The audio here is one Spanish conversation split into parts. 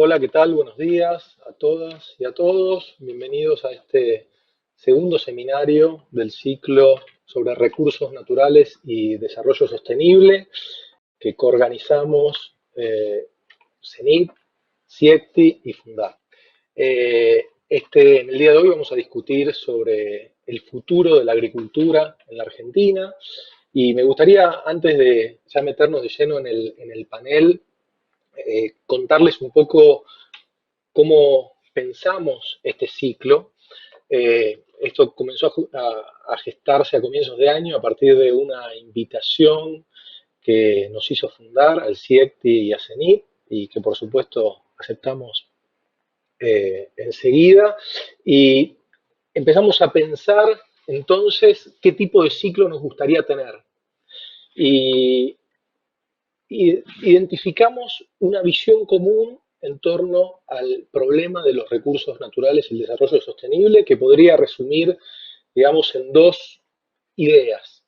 Hola, ¿qué tal? Buenos días a todas y a todos. Bienvenidos a este segundo seminario del ciclo sobre recursos naturales y desarrollo sostenible que coorganizamos CENIP, CIECTI y Fundar. En el día de hoy vamos a discutir sobre el futuro de la agricultura en la Argentina y me gustaría, antes de ya meternos de lleno en el panel, contarles un poco cómo pensamos este ciclo. Esto comenzó a gestarse a comienzos de año a partir de una invitación que nos hizo fundar al CIECTI y a CENIP y que por supuesto aceptamos enseguida y empezamos a pensar entonces qué tipo de ciclo nos gustaría tener. Y identificamos una visión común en torno al problema de los recursos naturales y el desarrollo sostenible que podría resumir, digamos, en dos ideas.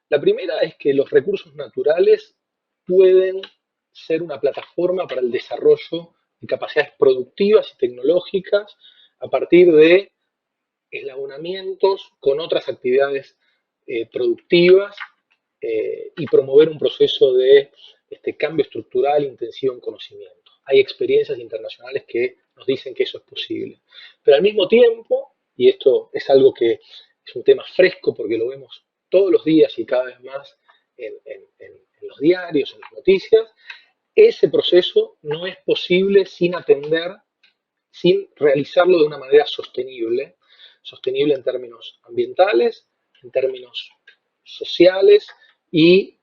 La primera es que los recursos naturales pueden ser una plataforma para el desarrollo de capacidades productivas y tecnológicas a partir de eslabonamientos con otras actividades productivas y promover un proceso de cambio estructural intensivo en conocimiento. Hay experiencias internacionales que nos dicen que eso es posible. Pero al mismo tiempo, y esto es algo que es un tema fresco porque lo vemos todos los días y cada vez más en los diarios, en las noticias, ese proceso no es posible sin atender, sin realizarlo de una manera sostenible, sostenible en términos ambientales, en términos sociales y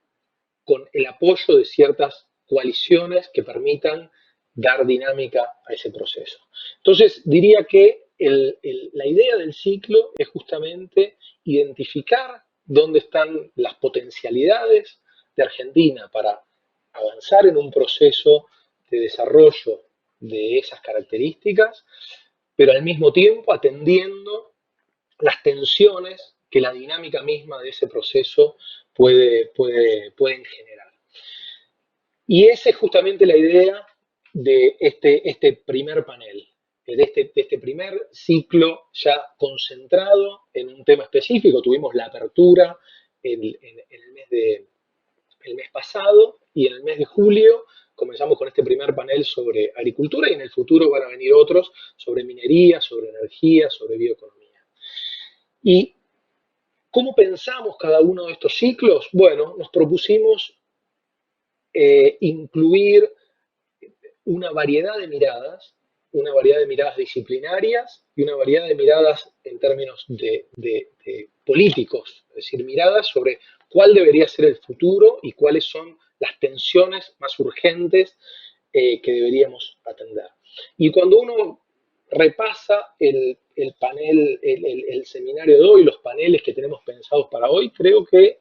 con el apoyo de ciertas coaliciones que permitan dar dinámica a ese proceso. Entonces, diría que la idea del ciclo es justamente identificar dónde están las potencialidades de Argentina para avanzar en un proceso de desarrollo de esas características, pero al mismo tiempo atendiendo las tensiones que la dinámica misma de ese proceso pueden generar. Y esa es justamente la idea de este primer panel, de este primer ciclo ya concentrado en un tema específico. Tuvimos la apertura el mes pasado y en el mes de julio comenzamos con este primer panel sobre agricultura y en el futuro van a venir otros sobre minería, sobre energía, sobre bioeconomía. ¿Y cómo pensamos cada uno de estos ciclos? Bueno, nos propusimos incluir una variedad de miradas disciplinarias y una variedad de miradas en términos de políticos, es decir, miradas sobre cuál debería ser el futuro y cuáles son las tensiones más urgentes que deberíamos atender. Y cuando uno repasa el panel, seminario de hoy, los paneles que tenemos pensados para hoy, creo que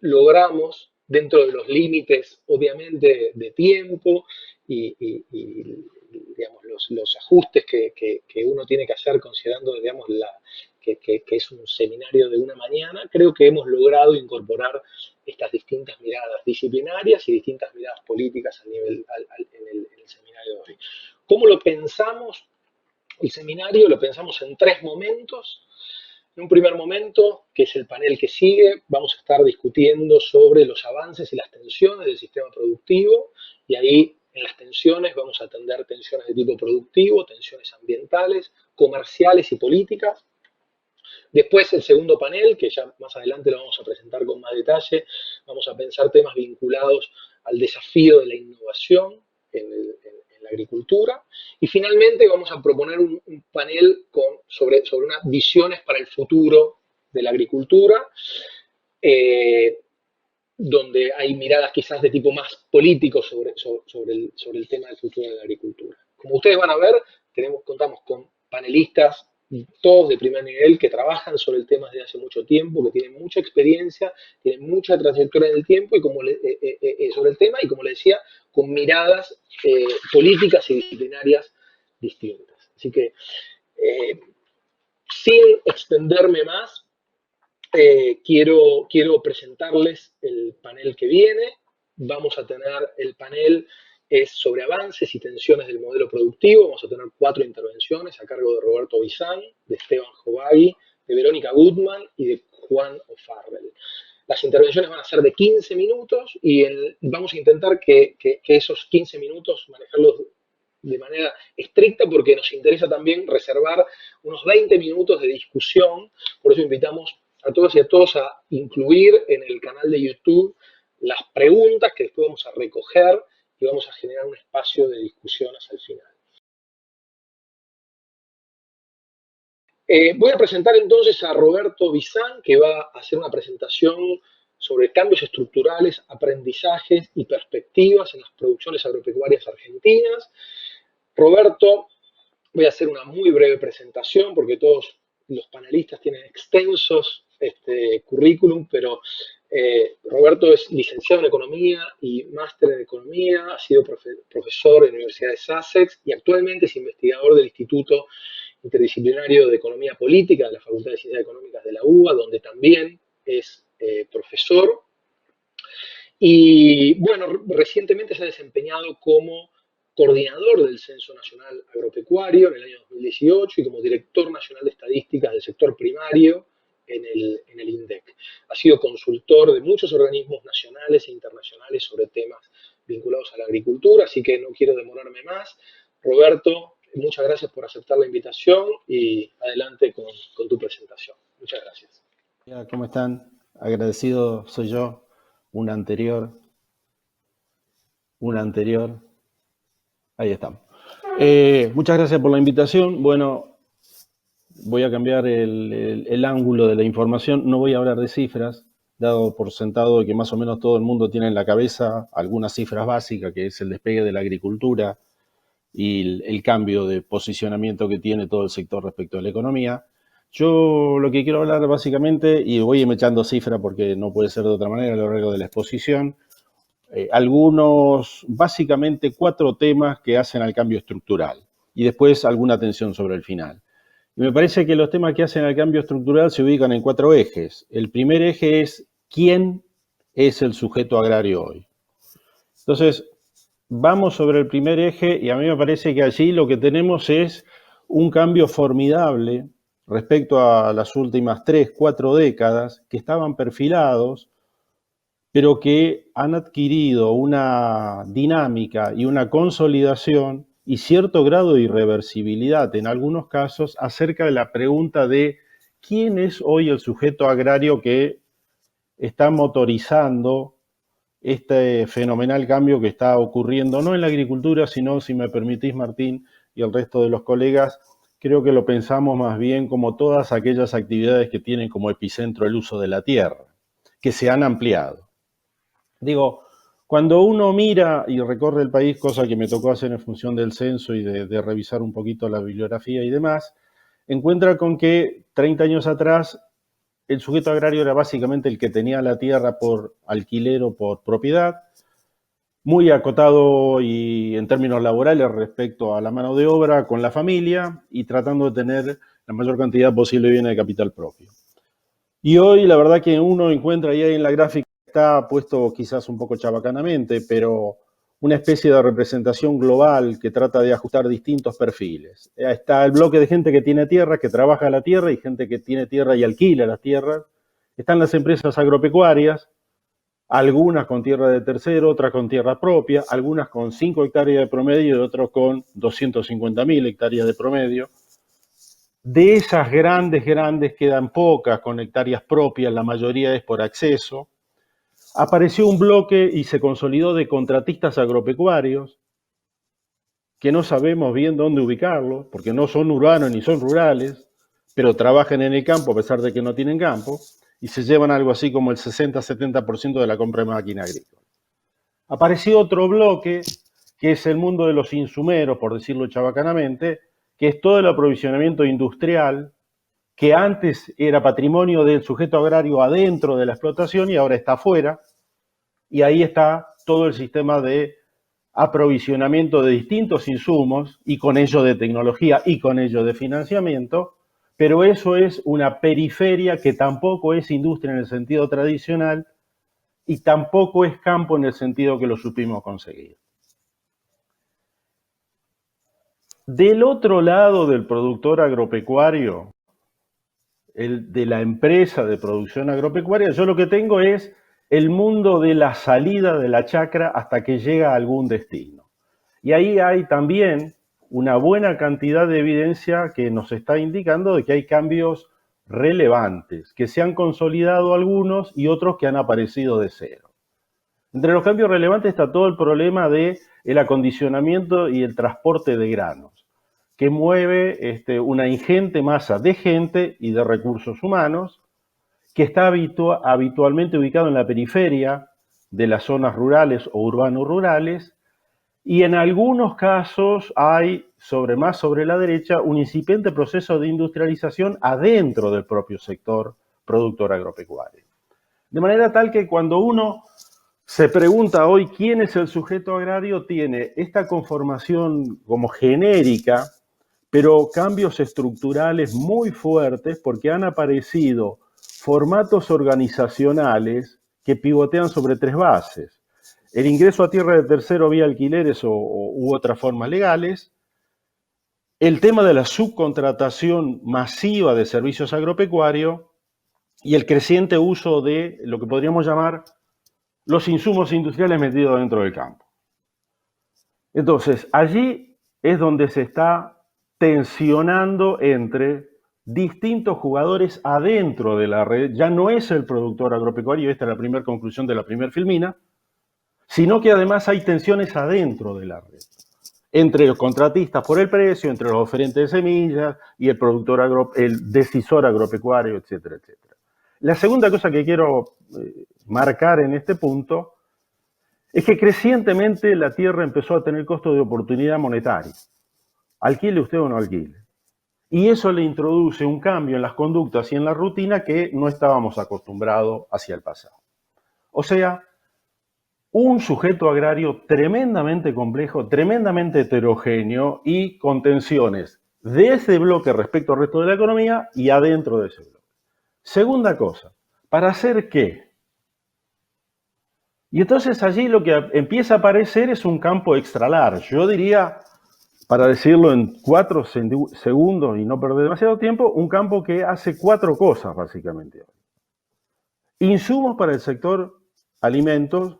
logramos, dentro de los límites, obviamente, de tiempo y digamos, los ajustes que uno tiene que hacer considerando, digamos, que es un seminario de una mañana, creo que hemos logrado incorporar estas distintas miradas disciplinarias y distintas miradas políticas en el seminario de hoy. ¿Cómo lo pensamos? El seminario lo pensamos en tres momentos. En un primer momento, que es el panel que sigue, vamos a estar discutiendo sobre los avances y las tensiones del sistema productivo y ahí en las tensiones vamos a atender tensiones de tipo productivo, tensiones ambientales, comerciales y políticas. Después el segundo panel, que ya más adelante lo vamos a presentar con más detalle, vamos a pensar temas vinculados al desafío de la innovación en la agricultura. Y finalmente vamos a proponer un panel sobre unas visiones para el futuro de la agricultura, donde hay miradas quizás de tipo más político sobre el tema del futuro de la agricultura. Como ustedes van a ver, contamos con panelistas todos de primer nivel que trabajan sobre el tema desde hace mucho tiempo, que tienen mucha experiencia, tienen mucha trayectoria en el tiempo y sobre el tema y como les decía, con miradas políticas y disciplinarias distintas. Así que, sin extenderme más, quiero presentarles el panel que viene. Vamos a tener el panel es sobre avances y tensiones del modelo productivo. Vamos a tener 4 intervenciones a cargo de Roberto Bizán, de Esteban Jovagui, de Verónica Gutman y de Juan O'Farrell. Las intervenciones van a ser de 15 minutos y vamos a intentar que esos 15 minutos manejarlos de manera estricta porque nos interesa también reservar unos 20 minutos de discusión. Por eso invitamos a todas y a todos a incluir en el canal de YouTube las preguntas que después vamos a recoger y vamos a generar un espacio de discusión hacia el final. Voy a presentar entonces a Roberto Bizán, que va a hacer una presentación sobre cambios estructurales, aprendizajes y perspectivas en las producciones agropecuarias argentinas. Roberto, voy a hacer una muy breve presentación porque todos los panelistas tienen extensos currículum, pero Roberto es licenciado en Economía y máster en Economía, ha sido profesor en la Universidad de Sussex y actualmente es investigador del Instituto Interdisciplinario de Economía Política de la Facultad de Ciencias Económicas de la UBA, donde también es profesor. Y bueno, recientemente se ha desempeñado como coordinador del Censo Nacional Agropecuario en el año 2018 y como director nacional de estadísticas del sector primario en el INDEC. Ha sido consultor de muchos organismos nacionales e internacionales sobre temas vinculados a la agricultura, así que no quiero demorarme más. Roberto, muchas gracias por aceptar la invitación y adelante con tu presentación. Muchas gracias. ¿Cómo están? Agradecido soy yo, un anterior, ahí estamos. Muchas gracias por la invitación. Bueno, voy a cambiar el ángulo de la información, no voy a hablar de cifras, dado por sentado que más o menos todo el mundo tiene en la cabeza algunas cifras básicas, que es el despegue de la agricultura y el cambio de posicionamiento que tiene todo el sector respecto a la economía. Yo lo que quiero hablar básicamente, y voy echando cifras porque no puede ser de otra manera a lo largo de la exposición, básicamente 4 temas que hacen al cambio estructural y después alguna atención sobre el final. Y me parece que los temas que hacen al cambio estructural se ubican en 4 ejes. El primer eje es ¿quién es el sujeto agrario hoy? Entonces, vamos sobre el primer eje y a mí me parece que allí lo que tenemos es un cambio formidable respecto a las últimas 3, 4 décadas que estaban perfilados, pero que han adquirido una dinámica y una consolidación y cierto grado de irreversibilidad en algunos casos acerca de la pregunta de quién es hoy el sujeto agrario que está motorizando este fenomenal cambio que está ocurriendo, no en la agricultura, sino, si me permitís, Martín, y el resto de los colegas, creo que lo pensamos más bien como todas aquellas actividades que tienen como epicentro el uso de la tierra, que se han ampliado. Digo, cuando uno mira y recorre el país, cosa que me tocó hacer en función del censo y de revisar un poquito la bibliografía y demás, encuentra con que 30 años atrás el sujeto agrario era básicamente el que tenía la tierra por alquiler o por propiedad, muy acotado y en términos laborales respecto a la mano de obra con la familia y tratando de tener la mayor cantidad posible de bienes de capital propio. Y hoy la verdad que uno encuentra ahí en la gráfica, está puesto quizás un poco chabacanamente, pero una especie de representación global que trata de ajustar distintos perfiles. Está el bloque de gente que tiene tierra, que trabaja la tierra, y gente que tiene tierra y alquila las tierras. Están las empresas agropecuarias, algunas con tierra de tercero, otras con tierra propia, algunas con 5 hectáreas de promedio y otras con 250.000 hectáreas de promedio. De esas grandes quedan pocas con hectáreas propias, la mayoría es por acceso. Apareció un bloque y se consolidó de contratistas agropecuarios, que no sabemos bien dónde ubicarlos, porque no son urbanos ni son rurales, pero trabajan en el campo a pesar de que no tienen campo, y se llevan algo así como el 60-70% de la compra de máquina agrícola. Apareció otro bloque, que es el mundo de los insumeros, por decirlo chabacanamente, que es todo el aprovisionamiento industrial, que antes era patrimonio del sujeto agrario adentro de la explotación y ahora está afuera, y ahí está todo el sistema de aprovisionamiento de distintos insumos y con ello de tecnología y con ello de financiamiento, pero eso es una periferia que tampoco es industria en el sentido tradicional y tampoco es campo en el sentido que lo supimos conseguir. Del otro lado del productor agropecuario, el de la empresa de producción agropecuaria, yo lo que tengo es el mundo de la salida de la chacra hasta que llega a algún destino. Y ahí hay también una buena cantidad de evidencia que nos está indicando de que hay cambios relevantes, que se han consolidado algunos y otros que han aparecido de cero. Entre los cambios relevantes está todo el problema de el acondicionamiento y el transporte de granos, que mueve una ingente masa de gente y de recursos humanos, que está habitualmente ubicado en la periferia de las zonas rurales o urbano-rurales, y en algunos casos hay, más sobre la derecha, un incipiente proceso de industrialización adentro del propio sector productor agropecuario. De manera tal que cuando uno se pregunta hoy quién es el sujeto agrario, tiene esta conformación como genérica, pero cambios estructurales muy fuertes porque han aparecido formatos organizacionales que pivotean sobre tres bases. El ingreso a tierra de tercero vía alquileres u otras formas legales, el tema de la subcontratación masiva de servicios agropecuarios y el creciente uso de lo que podríamos llamar los insumos industriales metidos dentro del campo. Entonces, allí es donde se está tensionando entre distintos jugadores adentro de la red. Ya no es el productor agropecuario, esta es la primera conclusión de la primera filmina, sino que además hay tensiones adentro de la red, entre los contratistas por el precio, entre los oferentes de semillas y el decisor agropecuario, etcétera, etcétera. La segunda cosa que quiero marcar en este punto es que crecientemente la tierra empezó a tener costo de oportunidad monetaria. Alquile usted o no alquile. Y eso le introduce un cambio en las conductas y en la rutina que no estábamos acostumbrados hacia el pasado. O sea, un sujeto agrario tremendamente complejo, tremendamente heterogéneo y con tensiones de ese bloque respecto al resto de la economía y adentro de ese bloque. Segunda cosa, ¿para hacer qué? Y entonces allí lo que empieza a aparecer es un campo extra large. Yo diría, para decirlo en 4 segundos y no perder demasiado tiempo, un campo que hace 4 cosas básicamente. Insumos para el sector alimentos,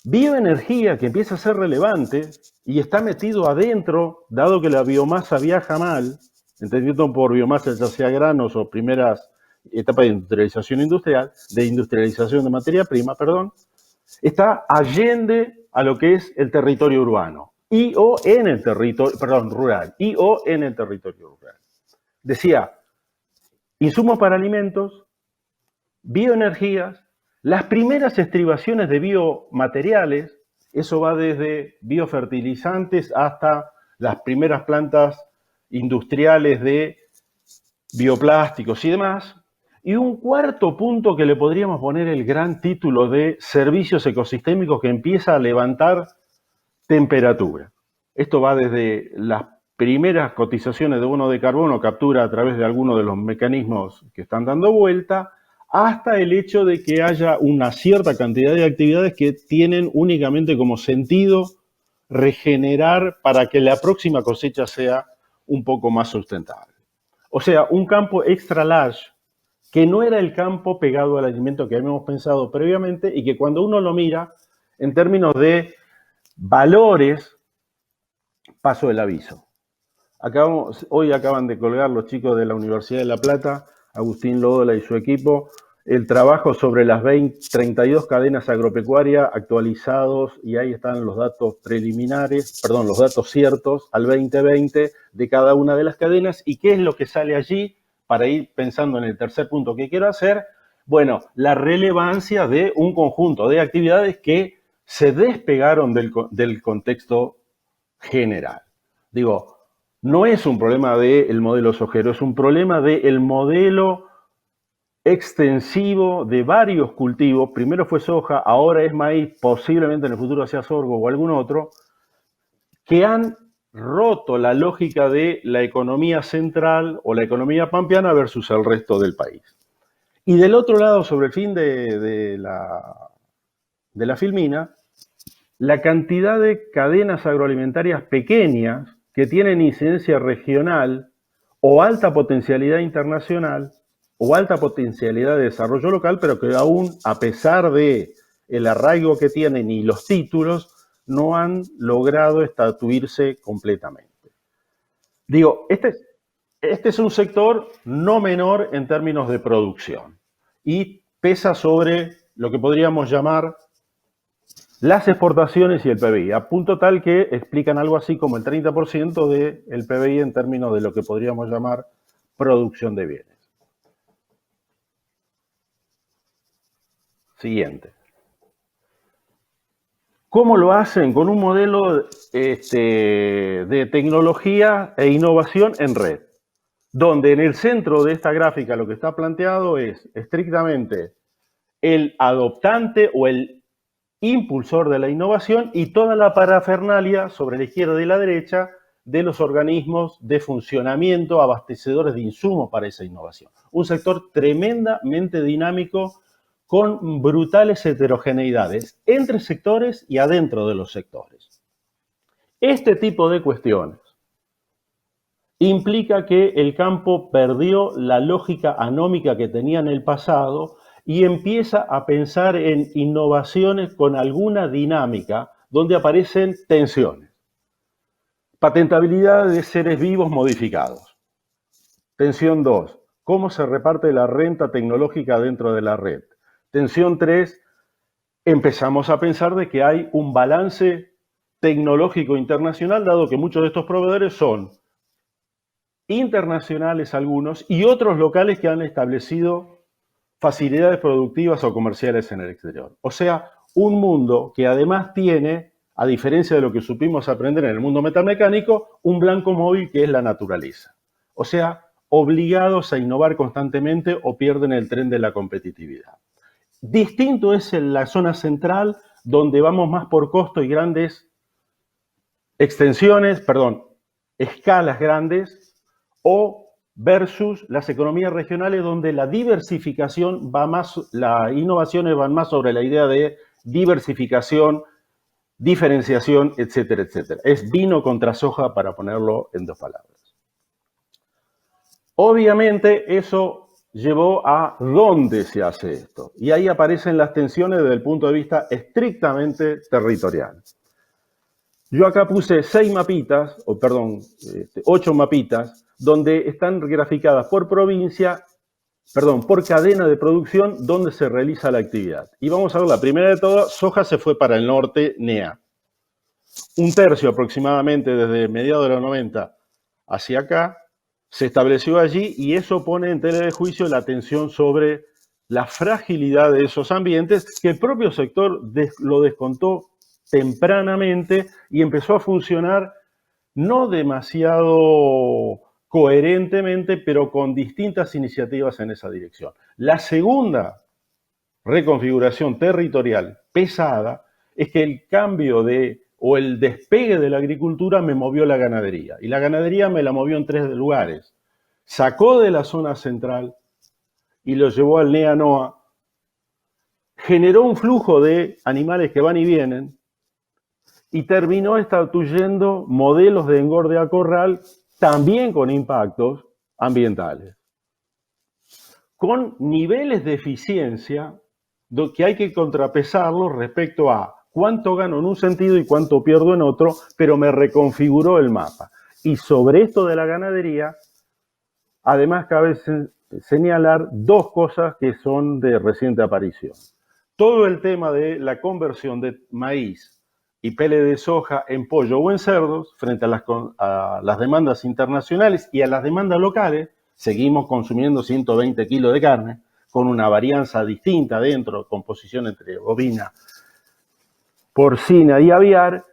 bioenergía que empieza a ser relevante y está metido adentro, dado que la biomasa viaja mal, entendiendo por biomasa ya sea granos o primeras etapas de industrialización de materia prima, está allende a lo que es el territorio urbano rural, y o en el territorio rural. Decía, insumos para alimentos, bioenergías, las primeras estribaciones de biomateriales, eso va desde biofertilizantes hasta las primeras plantas industriales de bioplásticos y demás. Y un cuarto punto que le podríamos poner el gran título de servicios ecosistémicos que empieza a levantar temperatura. Esto va desde las primeras cotizaciones de bono de carbono, captura a través de algunos de los mecanismos que están dando vuelta, hasta el hecho de que haya una cierta cantidad de actividades que tienen únicamente como sentido regenerar para que la próxima cosecha sea un poco más sustentable. O sea, un campo extra large que no era el campo pegado al alimento que habíamos pensado previamente y que cuando uno lo mira en términos de valores, paso el aviso. Hoy acaban de colgar los chicos de la Universidad de La Plata, Agustín Lódola y su equipo, el trabajo sobre las 32 cadenas agropecuarias actualizados, y ahí están los datos los datos ciertos al 2020 de cada una de las cadenas. ¿Y qué es lo que sale allí? Para ir pensando en el tercer punto que quiero hacer, bueno, la relevancia de un conjunto de actividades que se despegaron del contexto general. Digo, no es un problema del modelo sojero, es un problema del modelo extensivo de varios cultivos. Primero fue soja, ahora es maíz, posiblemente en el futuro sea sorgo o algún otro, que han roto la lógica de la economía central o la economía pampeana versus el resto del país. Y del otro lado, sobre el fin de la filmina, la cantidad de cadenas agroalimentarias pequeñas que tienen incidencia regional o alta potencialidad internacional o alta potencialidad de desarrollo local, pero que aún, a pesar de el arraigo que tienen y los títulos, no han logrado estatuirse completamente. Digo, este es un sector no menor en términos de producción y pesa sobre lo que podríamos llamar las exportaciones y el PBI, a punto tal que explican algo así como el 30% del PBI en términos de lo que podríamos llamar producción de bienes. Siguiente. ¿Cómo lo hacen? Con un modelo de tecnología e innovación en red, donde en el centro de esta gráfica lo que está planteado es estrictamente el adoptante o el impulsor de la innovación y toda la parafernalia sobre la izquierda y la derecha de los organismos de funcionamiento abastecedores de insumos para esa innovación. Un sector tremendamente dinámico con brutales heterogeneidades entre sectores y adentro de los sectores. Este tipo de cuestiones implica que el campo perdió la lógica anómica que tenía en el pasado y empieza a pensar en innovaciones con alguna dinámica donde aparecen tensiones. Patentabilidad de seres vivos modificados. Tensión 2. ¿Cómo se reparte la renta tecnológica dentro de la red? Tensión 3. Empezamos a pensar de que hay un balance tecnológico internacional, dado que muchos de estos proveedores son internacionales algunos y otros locales que han establecido facilidades productivas o comerciales en el exterior. O sea, un mundo que además tiene, a diferencia de lo que supimos aprender en el mundo metamecánico, un blanco móvil que es la naturaleza. O sea, obligados a innovar constantemente o pierden el tren de la competitividad. Distinto es en la zona central, donde vamos más por costo y grandes escalas grandes, o versus las economías regionales donde la diversificación va más, las innovaciones van más sobre la idea de diversificación, diferenciación, etcétera, etcétera. Es vino contra soja, para ponerlo en dos palabras. Obviamente eso llevó a dónde se hace esto. Y ahí aparecen las tensiones desde el punto de vista estrictamente territorial. Yo acá puse 8 mapitas, donde están graficadas por provincia, por cadena de producción donde se realiza la actividad. Y vamos a ver, la primera de todas, soja se fue para el norte, NEA. Un tercio aproximadamente desde mediados de los 90 hacia acá, se estableció allí y eso pone en tela de juicio la tensión sobre la fragilidad de esos ambientes que el propio sector lo descontó tempranamente y empezó a funcionar no demasiado coherentemente, pero con distintas iniciativas en esa dirección. La segunda reconfiguración territorial pesada es que el cambio o el despegue de la agricultura me movió la ganadería. Y la ganadería me la movió en 3 lugares. Sacó de la zona central y lo llevó al NEA-NOA. Generó un flujo de animales que van y vienen y terminó estatuyendo modelos de engorde a corral también con impactos ambientales, con niveles de eficiencia que hay que contrapesarlos respecto a cuánto gano en un sentido y cuánto pierdo en otro, pero me reconfiguró el mapa. Y sobre esto de la ganadería, además cabe señalar 2 cosas que son de reciente aparición. Todo el tema de la conversión de maíz y pele de soja en pollo o en cerdos frente a las demandas internacionales y a las demandas locales. Seguimos consumiendo 120 kilos de carne con una varianza distinta dentro, composición entre bovina, porcina y aviar,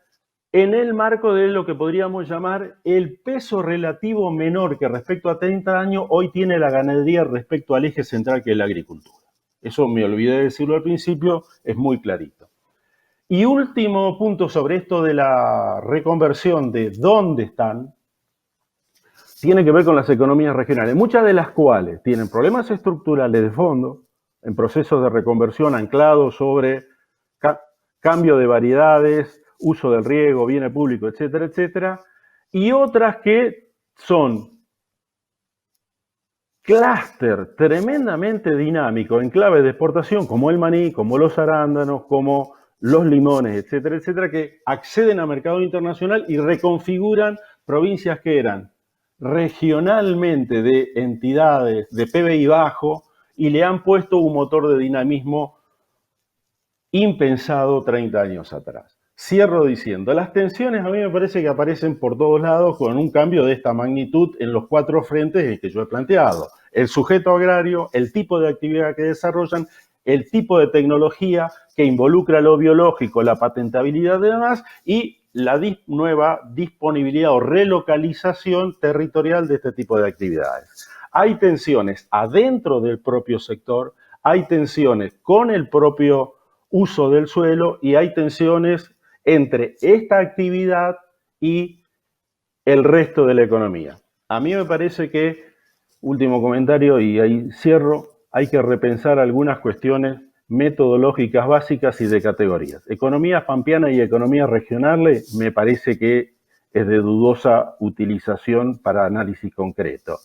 en el marco de lo que podríamos llamar el peso relativo menor que respecto a 30 años hoy tiene la ganadería respecto al eje central que es la agricultura. Eso me olvidé de decirlo al principio, es muy clarito. Y último punto sobre esto de la reconversión de dónde están, tiene que ver con las economías regionales, muchas de las cuales tienen problemas estructurales de fondo, en procesos de reconversión anclados sobre cambio de variedades, uso del riego, bienes públicos, etcétera, etcétera, y otras que son clúster tremendamente dinámico en clave de exportación, como el maní, como los arándanos, como los limones, etcétera, etcétera, que acceden a mercado internacional y reconfiguran provincias que eran regionalmente de entidades de PBI bajo y le han puesto un motor de dinamismo impensado 30 años atrás. Cierro diciendo, las tensiones a mí me parece que aparecen por todos lados con un cambio de esta magnitud en los 4 frentes en que yo he planteado. El sujeto agrario, el tipo de actividad que desarrollan, el tipo de tecnología que involucra lo biológico, la patentabilidad de demás y la nueva disponibilidad o relocalización territorial de este tipo de actividades. Hay tensiones adentro del propio sector, hay tensiones con el propio uso del suelo y hay tensiones entre esta actividad y el resto de la economía. A mí me parece que, último comentario y ahí cierro, hay que repensar algunas cuestiones metodológicas básicas y de categorías. Economías pampeanas y economías regionales me parece que es de dudosa utilización para análisis concreto.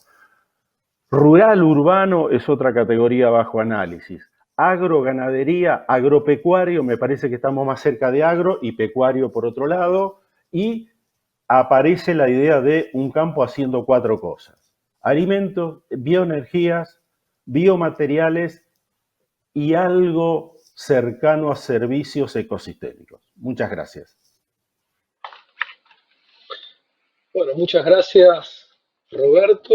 Rural, urbano es otra categoría bajo análisis. Agro, ganadería, agropecuario, me parece que estamos más cerca de agro y pecuario por otro lado, y aparece la idea de un campo haciendo 4 cosas: alimentos, bioenergías, biomateriales y algo cercano a servicios ecosistémicos. Muchas gracias. Bueno, muchas gracias, Roberto.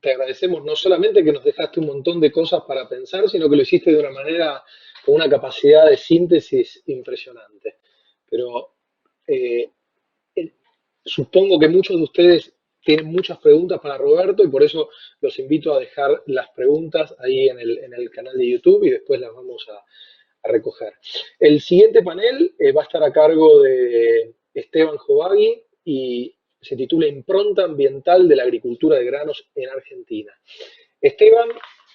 Te agradecemos no solamente que nos dejaste un montón de cosas para pensar, sino que lo hiciste de una manera, con una capacidad de síntesis impresionante. Pero eh, supongo que muchos de ustedes tienen muchas preguntas para Roberto y por eso los invito a dejar las preguntas ahí en el canal de YouTube y después las vamos a recoger. El siguiente panel va a estar a cargo de Esteban Jovagui y se titula Impronta ambiental de la agricultura de granos en Argentina. Esteban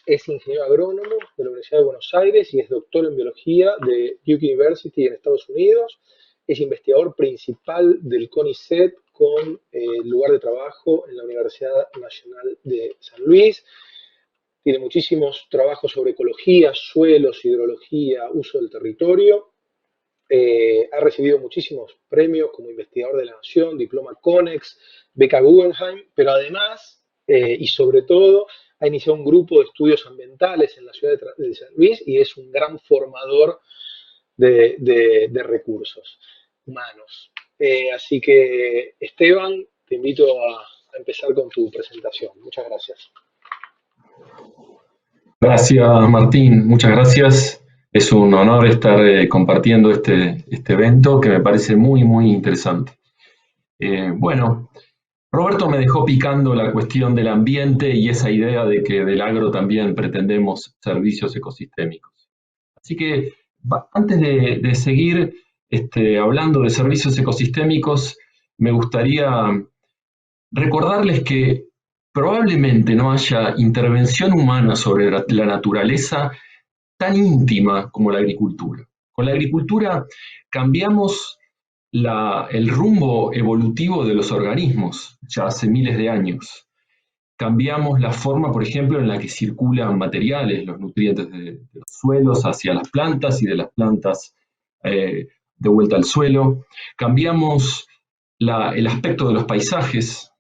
es ingeniero agrónomo de la Universidad de Buenos Aires y es doctor en biología de Duke University en Estados Unidos. Es investigador principal del CONICET con lugar de trabajo en la Universidad Nacional de San Luis. Tiene muchísimos trabajos sobre ecología, suelos, hidrología, uso del territorio. Ha recibido muchísimos premios como investigador de la Nación, diploma CONEX, beca Guggenheim, pero además y sobre todo ha iniciado un grupo de estudios ambientales en la ciudad de San Luis y es un gran formador de recursos humanos. Así que, Esteban, te invito a empezar con tu presentación. Muchas gracias. Gracias, Martín. Muchas gracias. Es un honor estar compartiendo este evento que me parece muy, muy interesante. Bueno, Roberto me dejó picando la cuestión del ambiente y esa idea de que del agro también pretendemos servicios ecosistémicos. Así que antes de seguir hablando de servicios ecosistémicos, me gustaría recordarles que probablemente no haya intervención humana sobre la naturaleza tan íntima como la agricultura. Con la agricultura cambiamos el rumbo evolutivo de los organismos ya hace miles de años. Cambiamos la forma, por ejemplo, en la que circulan materiales, los nutrientes de los suelos hacia las plantas y de las plantas de vuelta al suelo. Cambiamos el aspecto de los paisajes,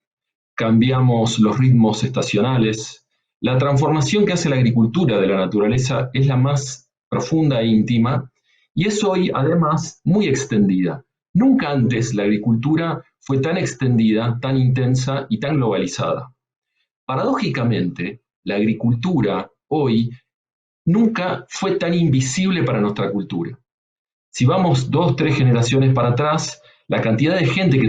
cambiamos los ritmos estacionales. La transformación que hace la agricultura de la naturaleza es la más profunda e íntima y es hoy, además, muy extendida. Nunca antes la agricultura fue tan extendida, tan intensa y tan globalizada. Paradójicamente, la agricultura hoy nunca fue tan invisible para nuestra cultura. Si vamos 2 o 3 generaciones para atrás, la cantidad de gente que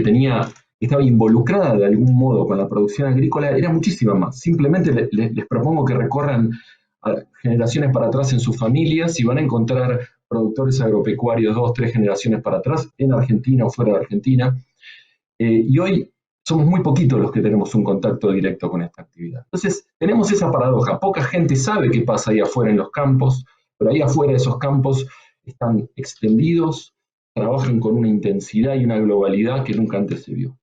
estaba involucrada de algún modo con la producción agrícola era muchísima más. Simplemente les propongo que recorran generaciones para atrás en sus familias y van a encontrar productores agropecuarios 2 o 3 generaciones para atrás en Argentina o fuera de Argentina. Y hoy somos muy poquitos los que tenemos un contacto directo con esta actividad. Entonces, tenemos esa paradoja. Poca gente sabe qué pasa ahí afuera en los campos, pero ahí afuera de esos campos están extendidos, trabajan con una intensidad y una globalidad que nunca antes se vio.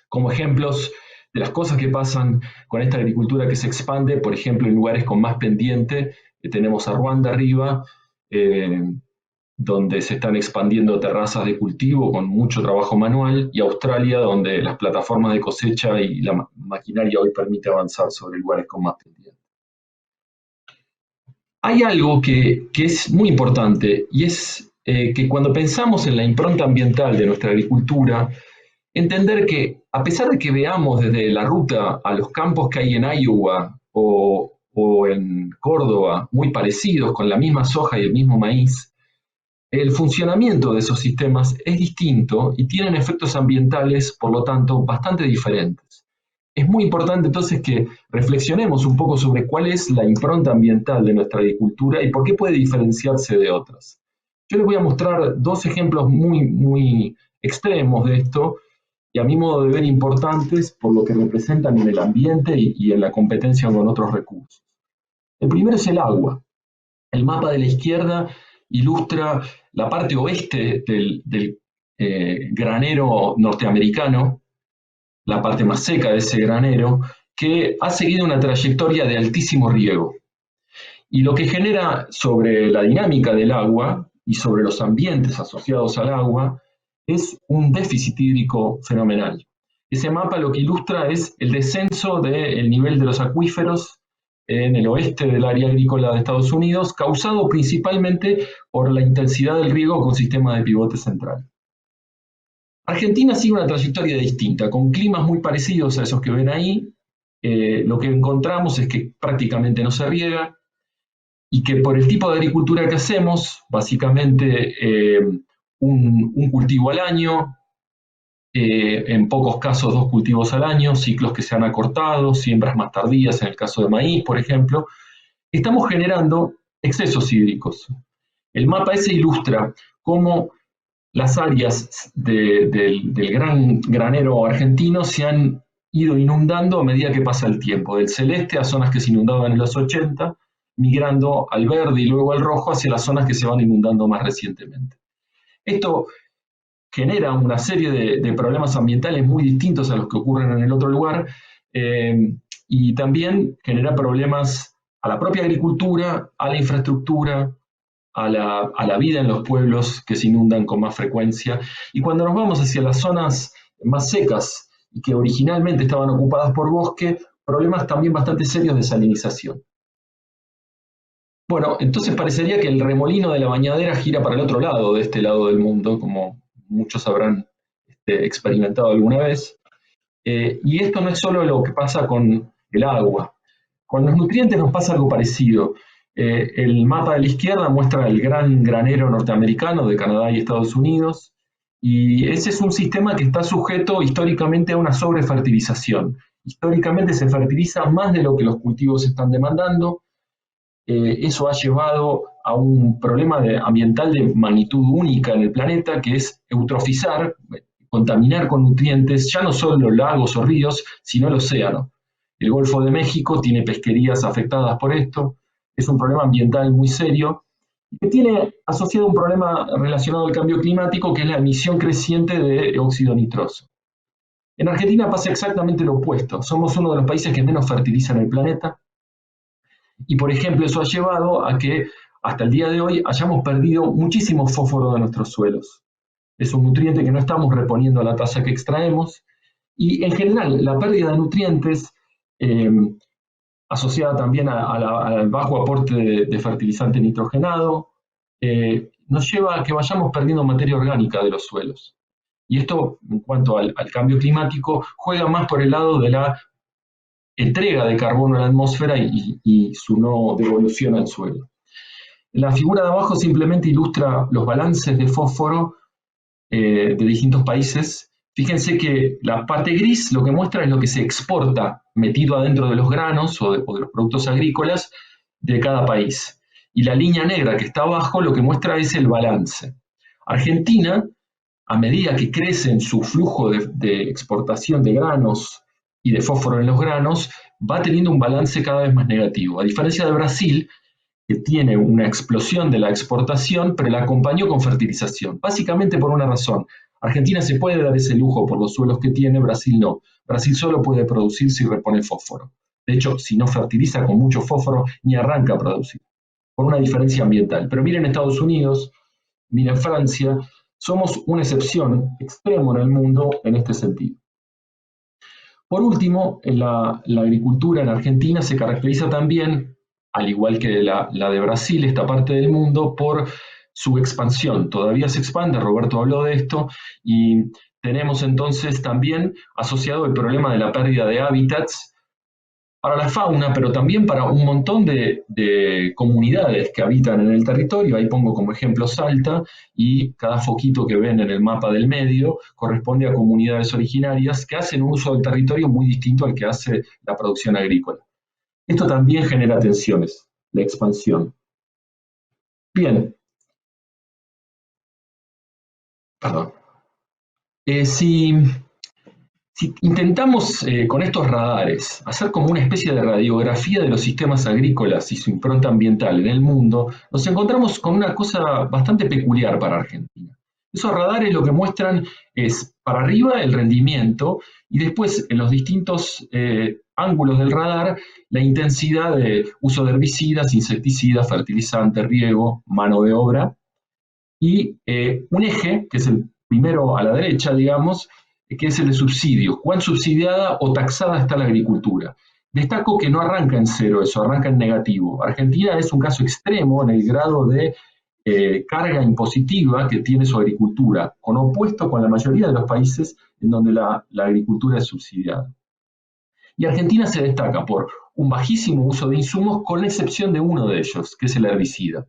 Como ejemplos de las cosas que pasan con esta agricultura que se expande, por ejemplo, en lugares con más pendiente, tenemos a Ruanda arriba, donde se están expandiendo terrazas de cultivo con mucho trabajo manual, y Australia, donde las plataformas de cosecha y la maquinaria hoy permite avanzar sobre lugares con más pendiente. Hay algo que es muy importante, y es que cuando pensamos en la impronta ambiental de nuestra agricultura, entender que a pesar de que veamos desde la ruta a los campos que hay en Iowa o en Córdoba muy parecidos, con la misma soja y el mismo maíz, el funcionamiento de esos sistemas es distinto y tienen efectos ambientales, por lo tanto, bastante diferentes. Es muy importante entonces que reflexionemos un poco sobre cuál es la impronta ambiental de nuestra agricultura y por qué puede diferenciarse de otras. Yo les voy a mostrar dos ejemplos muy extremos de esto, y a mi modo de ver importantes por lo que representan en el ambiente y en la competencia con otros recursos. El primero es el agua. El mapa de la izquierda ilustra la parte oeste del granero norteamericano, la parte más seca de ese granero, que ha seguido una trayectoria de altísimo riego. Y lo que genera sobre la dinámica del agua y sobre los ambientes asociados al agua es un déficit hídrico fenomenal. Ese mapa lo que ilustra es el descenso del nivel de los acuíferos en el oeste del área agrícola de Estados Unidos, causado principalmente por la intensidad del riego con sistema de pivote central. Argentina sigue una trayectoria distinta, con climas muy parecidos a esos que ven ahí. Lo que encontramos es que prácticamente no se riega y que por el tipo de agricultura que hacemos, básicamente un cultivo al año, en pocos casos 2 cultivos al año, ciclos que se han acortado, siembras más tardías en el caso de maíz, por ejemplo, estamos generando excesos hídricos. El mapa ese ilustra cómo las áreas del gran granero argentino se han ido inundando a medida que pasa el tiempo, del celeste a zonas que se inundaban en los 80, migrando al verde y luego al rojo hacia las zonas que se van inundando más recientemente. Esto genera una serie de problemas ambientales muy distintos a los que ocurren en el otro lugar, y también genera problemas a la propia agricultura, a la infraestructura, a la vida en los pueblos que se inundan con más frecuencia. Y cuando nos vamos hacia las zonas más secas y que originalmente estaban ocupadas por bosque, problemas también bastante serios de salinización. Bueno, entonces parecería que el remolino de la bañadera gira para el otro lado, de este lado del mundo, como muchos habrán experimentado alguna vez. Y esto no es solo lo que pasa con el agua. Con los nutrientes nos pasa algo parecido. El mapa de la izquierda muestra el gran granero norteamericano de Canadá y Estados Unidos, y ese es un sistema que está sujeto históricamente a una sobrefertilización. Históricamente se fertiliza más de lo que los cultivos están demandando. Eso ha llevado a un problema ambiental de magnitud única en el planeta, que es eutrofizar, contaminar con nutrientes ya no solo los lagos o ríos, sino el océano. El Golfo de México tiene pesquerías afectadas por esto. Es un problema ambiental muy serio que tiene asociado un problema relacionado al cambio climático, que es la emisión creciente de óxido nitroso. En Argentina pasa exactamente lo opuesto. Somos uno de los países que menos fertiliza en el planeta. Y, por ejemplo, eso ha llevado a que hasta el día de hoy hayamos perdido muchísimo fósforo de nuestros suelos. Es un nutriente que no estamos reponiendo a la tasa que extraemos. Y, en general, la pérdida de nutrientes, asociada también al bajo aporte de fertilizante nitrogenado, nos lleva a que vayamos perdiendo materia orgánica de los suelos. Y esto, en cuanto al cambio climático, juega más por el lado de la entrega de carbono a la atmósfera y su no devolución al suelo. La figura de abajo simplemente ilustra los balances de fósforo de distintos países. Fíjense que la parte gris lo que muestra es lo que se exporta metido adentro de los granos o de los productos agrícolas de cada país. Y la línea negra que está abajo lo que muestra es el balance. Argentina, a medida que crece en su flujo de exportación de granos y de fósforo en los granos, va teniendo un balance cada vez más negativo. A diferencia de Brasil, que tiene una explosión de la exportación, pero la acompañó con fertilización. Básicamente por una razón. Argentina se puede dar ese lujo por los suelos que tiene, Brasil no. Brasil solo puede producir si repone fósforo. De hecho, si no fertiliza con mucho fósforo, ni arranca a producir, por una diferencia ambiental. Pero miren Estados Unidos, miren Francia, somos una excepción extremo en el mundo en este sentido. Por último, la agricultura en Argentina se caracteriza también, al igual que la de Brasil, esta parte del mundo, por su expansión. Todavía se expande, Roberto habló de esto, y tenemos entonces también asociado el problema de la pérdida de hábitats para la fauna, pero también para un montón de comunidades que habitan en el territorio. Ahí pongo como ejemplo Salta, y cada foquito que ven en el mapa del medio corresponde a comunidades originarias que hacen un uso del territorio muy distinto al que hace la producción agrícola. Esto también genera tensiones, la expansión. Bien. Perdón. Si intentamos con estos radares hacer como una especie de radiografía de los sistemas agrícolas y su impronta ambiental en el mundo, nos encontramos con una cosa bastante peculiar para Argentina. Esos radares lo que muestran es para arriba el rendimiento y después en los distintos ángulos del radar la intensidad de uso de herbicidas, insecticidas, fertilizantes, riego, mano de obra, y un eje, que es el primero a la derecha, digamos, que es el de subsidios. ¿Cuán subsidiada o taxada está la agricultura? Destaco que no arranca en cero eso, arranca en negativo. Argentina es un caso extremo en el grado de carga impositiva que tiene su agricultura, con opuesto con la mayoría de los países en donde la agricultura es subsidiada. Y Argentina se destaca por un bajísimo uso de insumos, con la excepción de uno de ellos, que es el herbicida.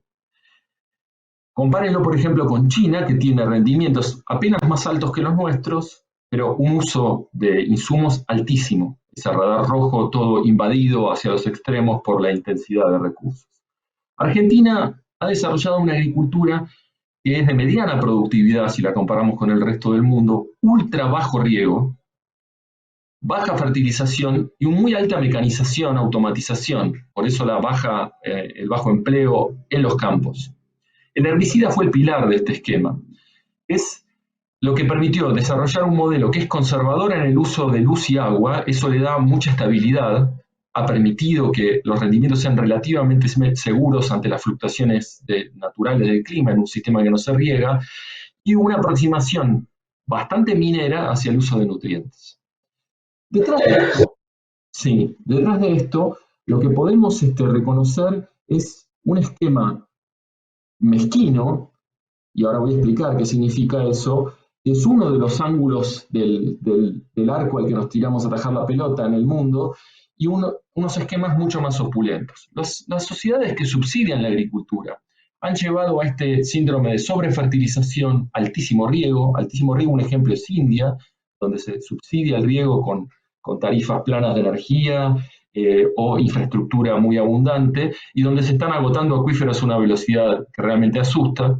Compárenlo, por ejemplo, con China, que tiene rendimientos apenas más altos que los nuestros, pero un uso de insumos altísimo. Ese radar rojo todo invadido hacia los extremos por la intensidad de recursos. Argentina ha desarrollado una agricultura que es de mediana productividad si la comparamos con el resto del mundo, ultra bajo riego, baja fertilización y una muy alta mecanización, automatización. Por eso el bajo empleo en los campos. El herbicida fue el pilar de este esquema. Es lo que permitió desarrollar un modelo que es conservador en el uso de luz y agua. Eso le da mucha estabilidad, ha permitido que los rendimientos sean relativamente seguros ante las fluctuaciones naturales del clima en un sistema que no se riega, y una aproximación bastante minera hacia el uso de nutrientes. Detrás de esto, lo que podemos reconocer es un esquema mezquino, y ahora voy a explicar qué significa eso. Es uno de los ángulos del arco al que nos tiramos a atajar la pelota en el mundo, y unos esquemas mucho más opulentos. Las sociedades que subsidian la agricultura han llevado a este síndrome de sobrefertilización, altísimo riego. Un ejemplo es India, donde se subsidia el riego con tarifas planas de energía o infraestructura muy abundante, y donde se están agotando acuíferos a una velocidad que realmente asusta.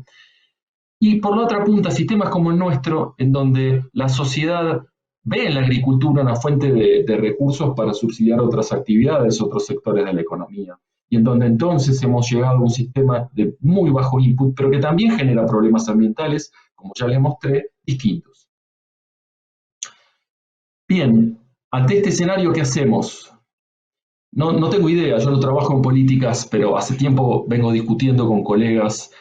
Y por la otra punta, sistemas como el nuestro, en donde la sociedad ve en la agricultura una fuente de recursos para subsidiar otras actividades, otros sectores de la economía. Y en donde entonces hemos llegado a un sistema de muy bajo input, pero que también genera problemas ambientales, como ya les mostré, distintos. Bien, ante este escenario, ¿qué hacemos? No tengo idea, yo no trabajo en políticas, pero hace tiempo vengo discutiendo con colegas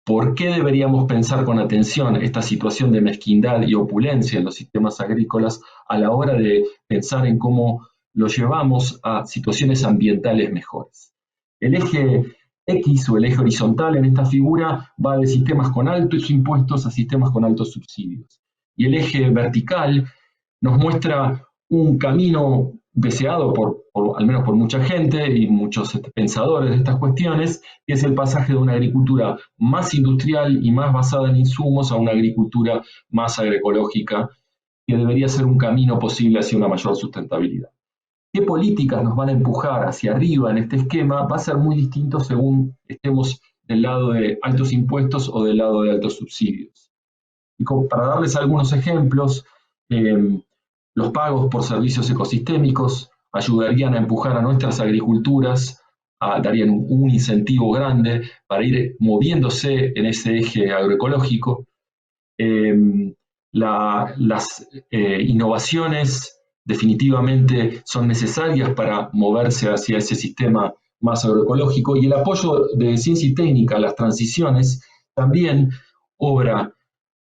¿por qué deberíamos pensar con atención esta situación de mezquindad y opulencia en los sistemas agrícolas a la hora de pensar en cómo lo llevamos a situaciones ambientales mejores? El eje X o el eje horizontal en esta figura va de sistemas con altos impuestos a sistemas con altos subsidios. Y el eje vertical nos muestra un camino deseado al menos por mucha gente y muchos pensadores de estas cuestiones, que es el pasaje de una agricultura más industrial y más basada en insumos a una agricultura más agroecológica, que debería ser un camino posible hacia una mayor sustentabilidad. ¿Qué políticas nos van a empujar hacia arriba en este esquema? Va a ser muy distinto según estemos del lado de altos impuestos o del lado de altos subsidios. Y para darles algunos ejemplos, los pagos por servicios ecosistémicos ayudarían a empujar a nuestras agriculturas darían un incentivo grande para ir moviéndose en ese eje agroecológico. Las innovaciones definitivamente son necesarias para moverse hacia ese sistema más agroecológico, y el apoyo de ciencia y técnica a las transiciones también obra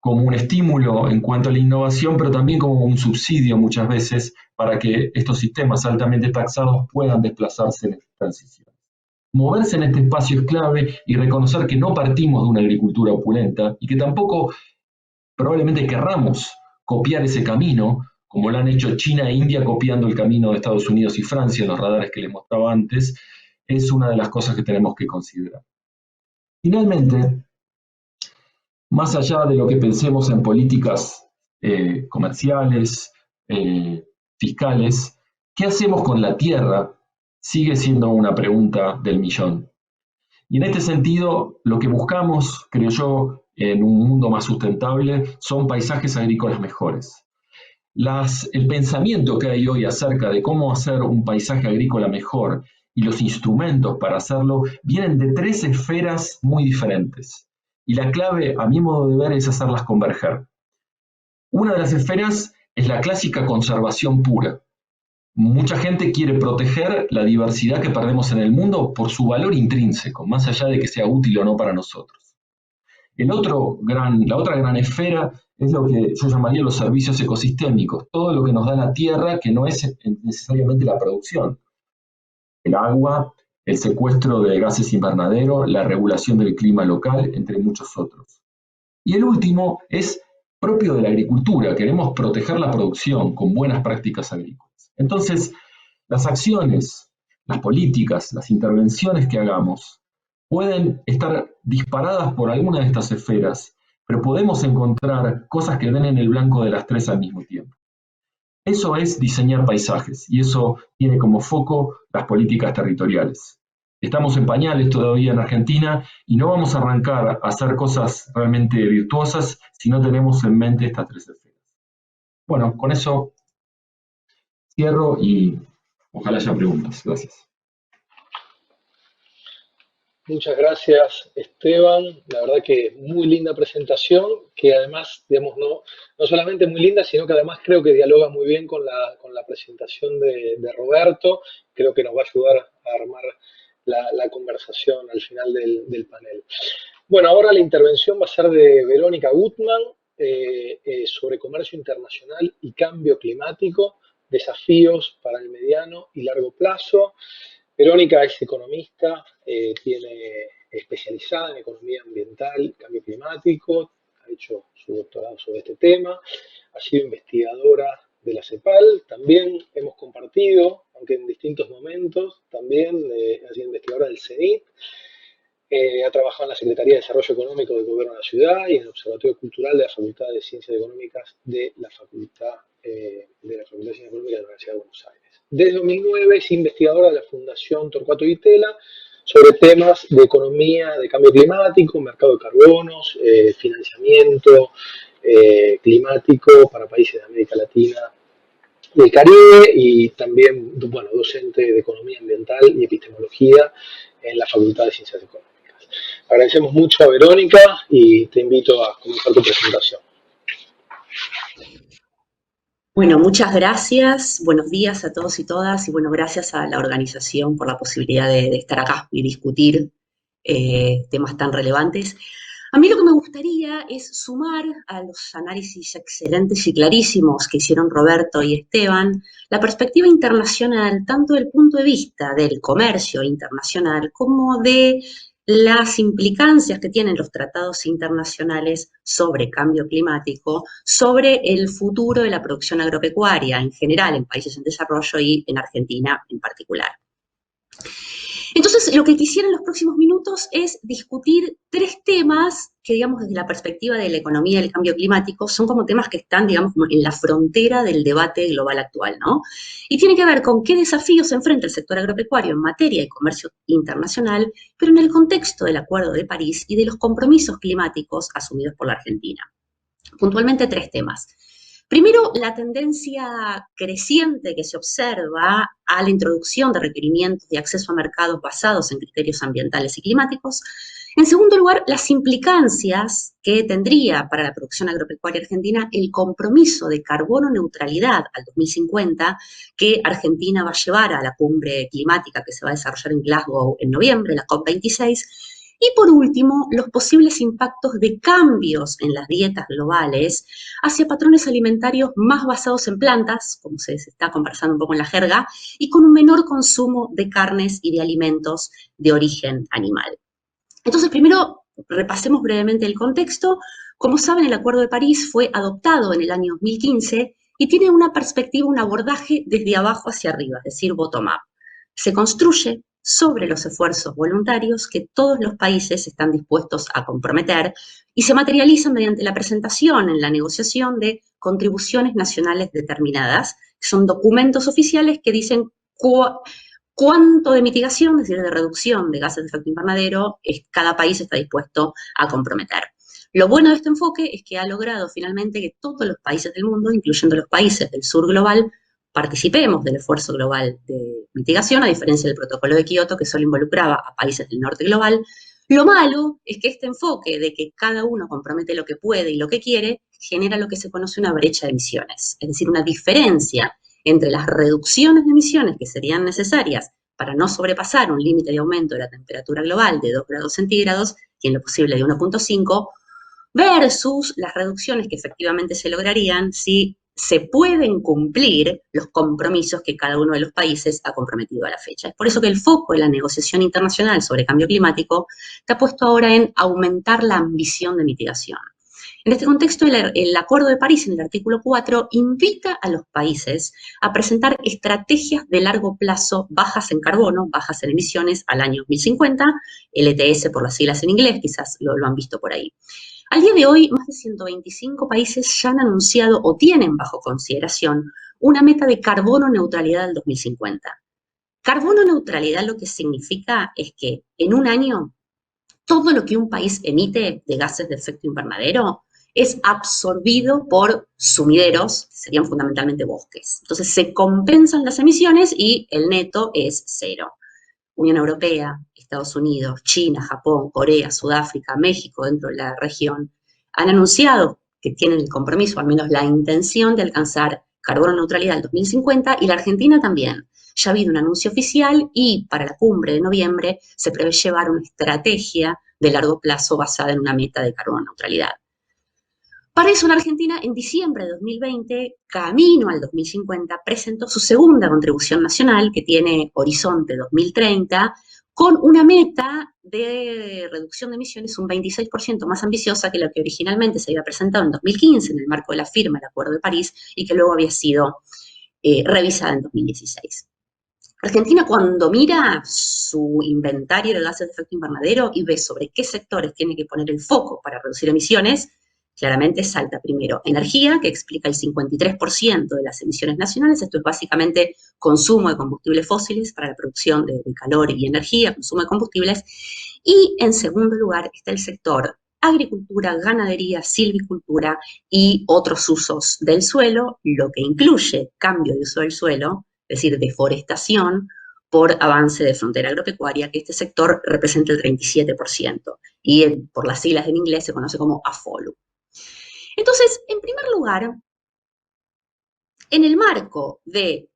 como un estímulo en cuanto a la innovación, pero también como un subsidio muchas veces para que estos sistemas altamente taxados puedan desplazarse en estas transiciones. Moverse en este espacio es clave, y reconocer que no partimos de una agricultura opulenta y que tampoco probablemente querramos copiar ese camino, como lo han hecho China e India copiando el camino de Estados Unidos y Francia en los radares que les mostraba antes, es una de las cosas que tenemos que considerar. Finalmente, más allá de lo que pensemos en políticas comerciales, fiscales, ¿qué hacemos con la tierra? Sigue siendo una pregunta del millón. Y en este sentido, lo que buscamos, creo yo, en un mundo más sustentable, son paisajes agrícolas mejores. El pensamiento que hay hoy acerca de cómo hacer un paisaje agrícola mejor y los instrumentos para hacerlo vienen de tres esferas muy diferentes. Y la clave, a mi modo de ver, es hacerlas converger. Una de las esferas es la clásica conservación pura. Mucha gente quiere proteger la diversidad que perdemos en el mundo por su valor intrínseco, más allá de que sea útil o no para nosotros. La otra gran esfera es lo que yo llamaría los servicios ecosistémicos, todo lo que nos da la tierra que no es necesariamente la producción. El agua, el secuestro de gases invernadero, la regulación del clima local, entre muchos otros. Y el último es propio de la agricultura, queremos proteger la producción con buenas prácticas agrícolas. Entonces, las acciones, las políticas, las intervenciones que hagamos pueden estar disparadas por alguna de estas esferas, pero podemos encontrar cosas que den en el blanco de las tres al mismo tiempo. Eso es diseñar paisajes, y eso tiene como foco las políticas territoriales. Estamos en pañales todavía en Argentina y no vamos a arrancar a hacer cosas realmente virtuosas si no tenemos en mente estas tres esferas. Bueno, con eso cierro y ojalá haya preguntas. Gracias. Muchas gracias, Esteban. La verdad que muy linda presentación, que además, digamos, no solamente muy linda, sino que además creo que dialoga muy bien con la presentación de Roberto. Creo que nos va a ayudar a armar la conversación al final del panel. Bueno, ahora la intervención va a ser de Verónica Gutmann sobre comercio internacional y cambio climático, desafíos para el mediano y largo plazo. Verónica es economista, tiene especializada en economía ambiental, cambio climático, ha hecho su doctorado sobre este tema, ha sido investigadora de la CEPAL, también hemos compartido, aunque en distintos momentos, también ha sido investigadora del CENIT, ha trabajado en la Secretaría de Desarrollo Económico del Gobierno de la Ciudad y en el Observatorio Cultural de la Facultad de Ciencias Económicas de la Facultad de Ciencias Económicas de la Universidad de Buenos Aires. Desde 2009 es investigadora de la Fundación Torcuato Di Tella sobre temas de economía, de cambio climático, mercado de carbonos, financiamiento climático para países de América Latina y el Caribe, y también, bueno, docente de economía ambiental y epistemología en la Facultad de Ciencias Económicas. Agradecemos mucho a Verónica y te invito a comenzar tu presentación. Bueno, muchas gracias, buenos días a todos y todas, y bueno, gracias a la organización por la posibilidad de estar acá y discutir temas tan relevantes. A mí lo que me gustaría es sumar a los análisis excelentes y clarísimos que hicieron Roberto y Esteban la perspectiva internacional, tanto del punto de vista del comercio internacional como de las implicancias que tienen los tratados internacionales sobre cambio climático, sobre el futuro de la producción agropecuaria en general en países en desarrollo y en Argentina en particular. Entonces, lo que quisiera en los próximos minutos es discutir tres temas que, digamos, desde la perspectiva de la economía y del cambio climático, son como temas que están, digamos, como en la frontera del debate global actual, ¿no? Y tiene que ver con qué desafíos se enfrenta el sector agropecuario en materia de comercio internacional, pero en el contexto del Acuerdo de París y de los compromisos climáticos asumidos por la Argentina. Puntualmente tres temas. Primero, la tendencia creciente que se observa a la introducción de requerimientos de acceso a mercados basados en criterios ambientales y climáticos. En segundo lugar, las implicancias que tendría para la producción agropecuaria argentina el compromiso de carbono neutralidad al 2050 que Argentina va a llevar a la cumbre climática que se va a desarrollar en Glasgow en noviembre, la COP26. Y por último, los posibles impactos de cambios en las dietas globales hacia patrones alimentarios más basados en plantas, como se está conversando un poco en la jerga, y con un menor consumo de carnes y de alimentos de origen animal. Entonces, primero repasemos brevemente el contexto. Como saben, el Acuerdo de París fue adoptado en el año 2015 y tiene una perspectiva, un abordaje desde abajo hacia arriba, es decir, bottom-up. Se construye sobre los esfuerzos voluntarios que todos los países están dispuestos a comprometer y se materializan mediante la presentación en la negociación de contribuciones nacionales determinadas, que son documentos oficiales que dicen cuánto de mitigación, es decir, de reducción de gases de efecto invernadero, cada país está dispuesto a comprometer. Lo bueno de este enfoque es que ha logrado finalmente que todos los países del mundo, incluyendo los países del sur global, participemos del esfuerzo global de mitigación, a diferencia del protocolo de Kioto, que solo involucraba a países del norte global. Lo malo es que este enfoque de que cada uno compromete lo que puede y lo que quiere, genera lo que se conoce una brecha de emisiones, es decir, una diferencia entre las reducciones de emisiones que serían necesarias para no sobrepasar un límite de aumento de la temperatura global de 2 grados centígrados, y en lo posible de 1,5, versus las reducciones que efectivamente se lograrían si se pueden cumplir los compromisos que cada uno de los países ha comprometido a la fecha. Es por eso que el foco de la negociación internacional sobre cambio climático está puesto ahora en aumentar la ambición de mitigación. En este contexto, el Acuerdo de París, en el artículo 4, invita a los países a presentar estrategias de largo plazo bajas en carbono, bajas en emisiones al año 2050, LTS por las siglas en inglés, quizás lo han visto por ahí. Al día de hoy, más de 125 países ya han anunciado o tienen bajo consideración una meta de carbono neutralidad al 2050. Carbono neutralidad lo que significa es que en un año todo lo que un país emite de gases de efecto invernadero es absorbido por sumideros, que serían fundamentalmente bosques. Entonces se compensan las emisiones y el neto es cero. Unión Europea, Estados Unidos, China, Japón, Corea, Sudáfrica, México, dentro de la región, han anunciado que tienen el compromiso, al menos la intención, de alcanzar carbono neutralidad al 2050, y la Argentina también. Ya ha habido un anuncio oficial y para la cumbre de noviembre se prevé llevar una estrategia de largo plazo basada en una meta de carbono neutralidad. Para eso, la Argentina, en diciembre de 2020, camino al 2050, presentó su segunda contribución nacional, que tiene Horizonte 2030, con una meta de reducción de emisiones un 26% más ambiciosa que la que originalmente se había presentado en 2015 en el marco de la firma del Acuerdo de París y que luego había sido revisada en 2016. Argentina, cuando mira su inventario de gases de efecto invernadero y ve sobre qué sectores tiene que poner el foco para reducir emisiones, claramente salta primero energía, que explica el 53% de las emisiones nacionales. Esto es básicamente consumo de combustibles fósiles para la producción de calor y energía, consumo de combustibles. Y en segundo lugar está el sector agricultura, ganadería, silvicultura y otros usos del suelo, lo que incluye cambio de uso del suelo, es decir, deforestación, por avance de frontera agropecuaria, que este sector representa el 37%, y por las siglas en inglés se conoce como AFOLU. Entonces, en primer lugar, en el marco de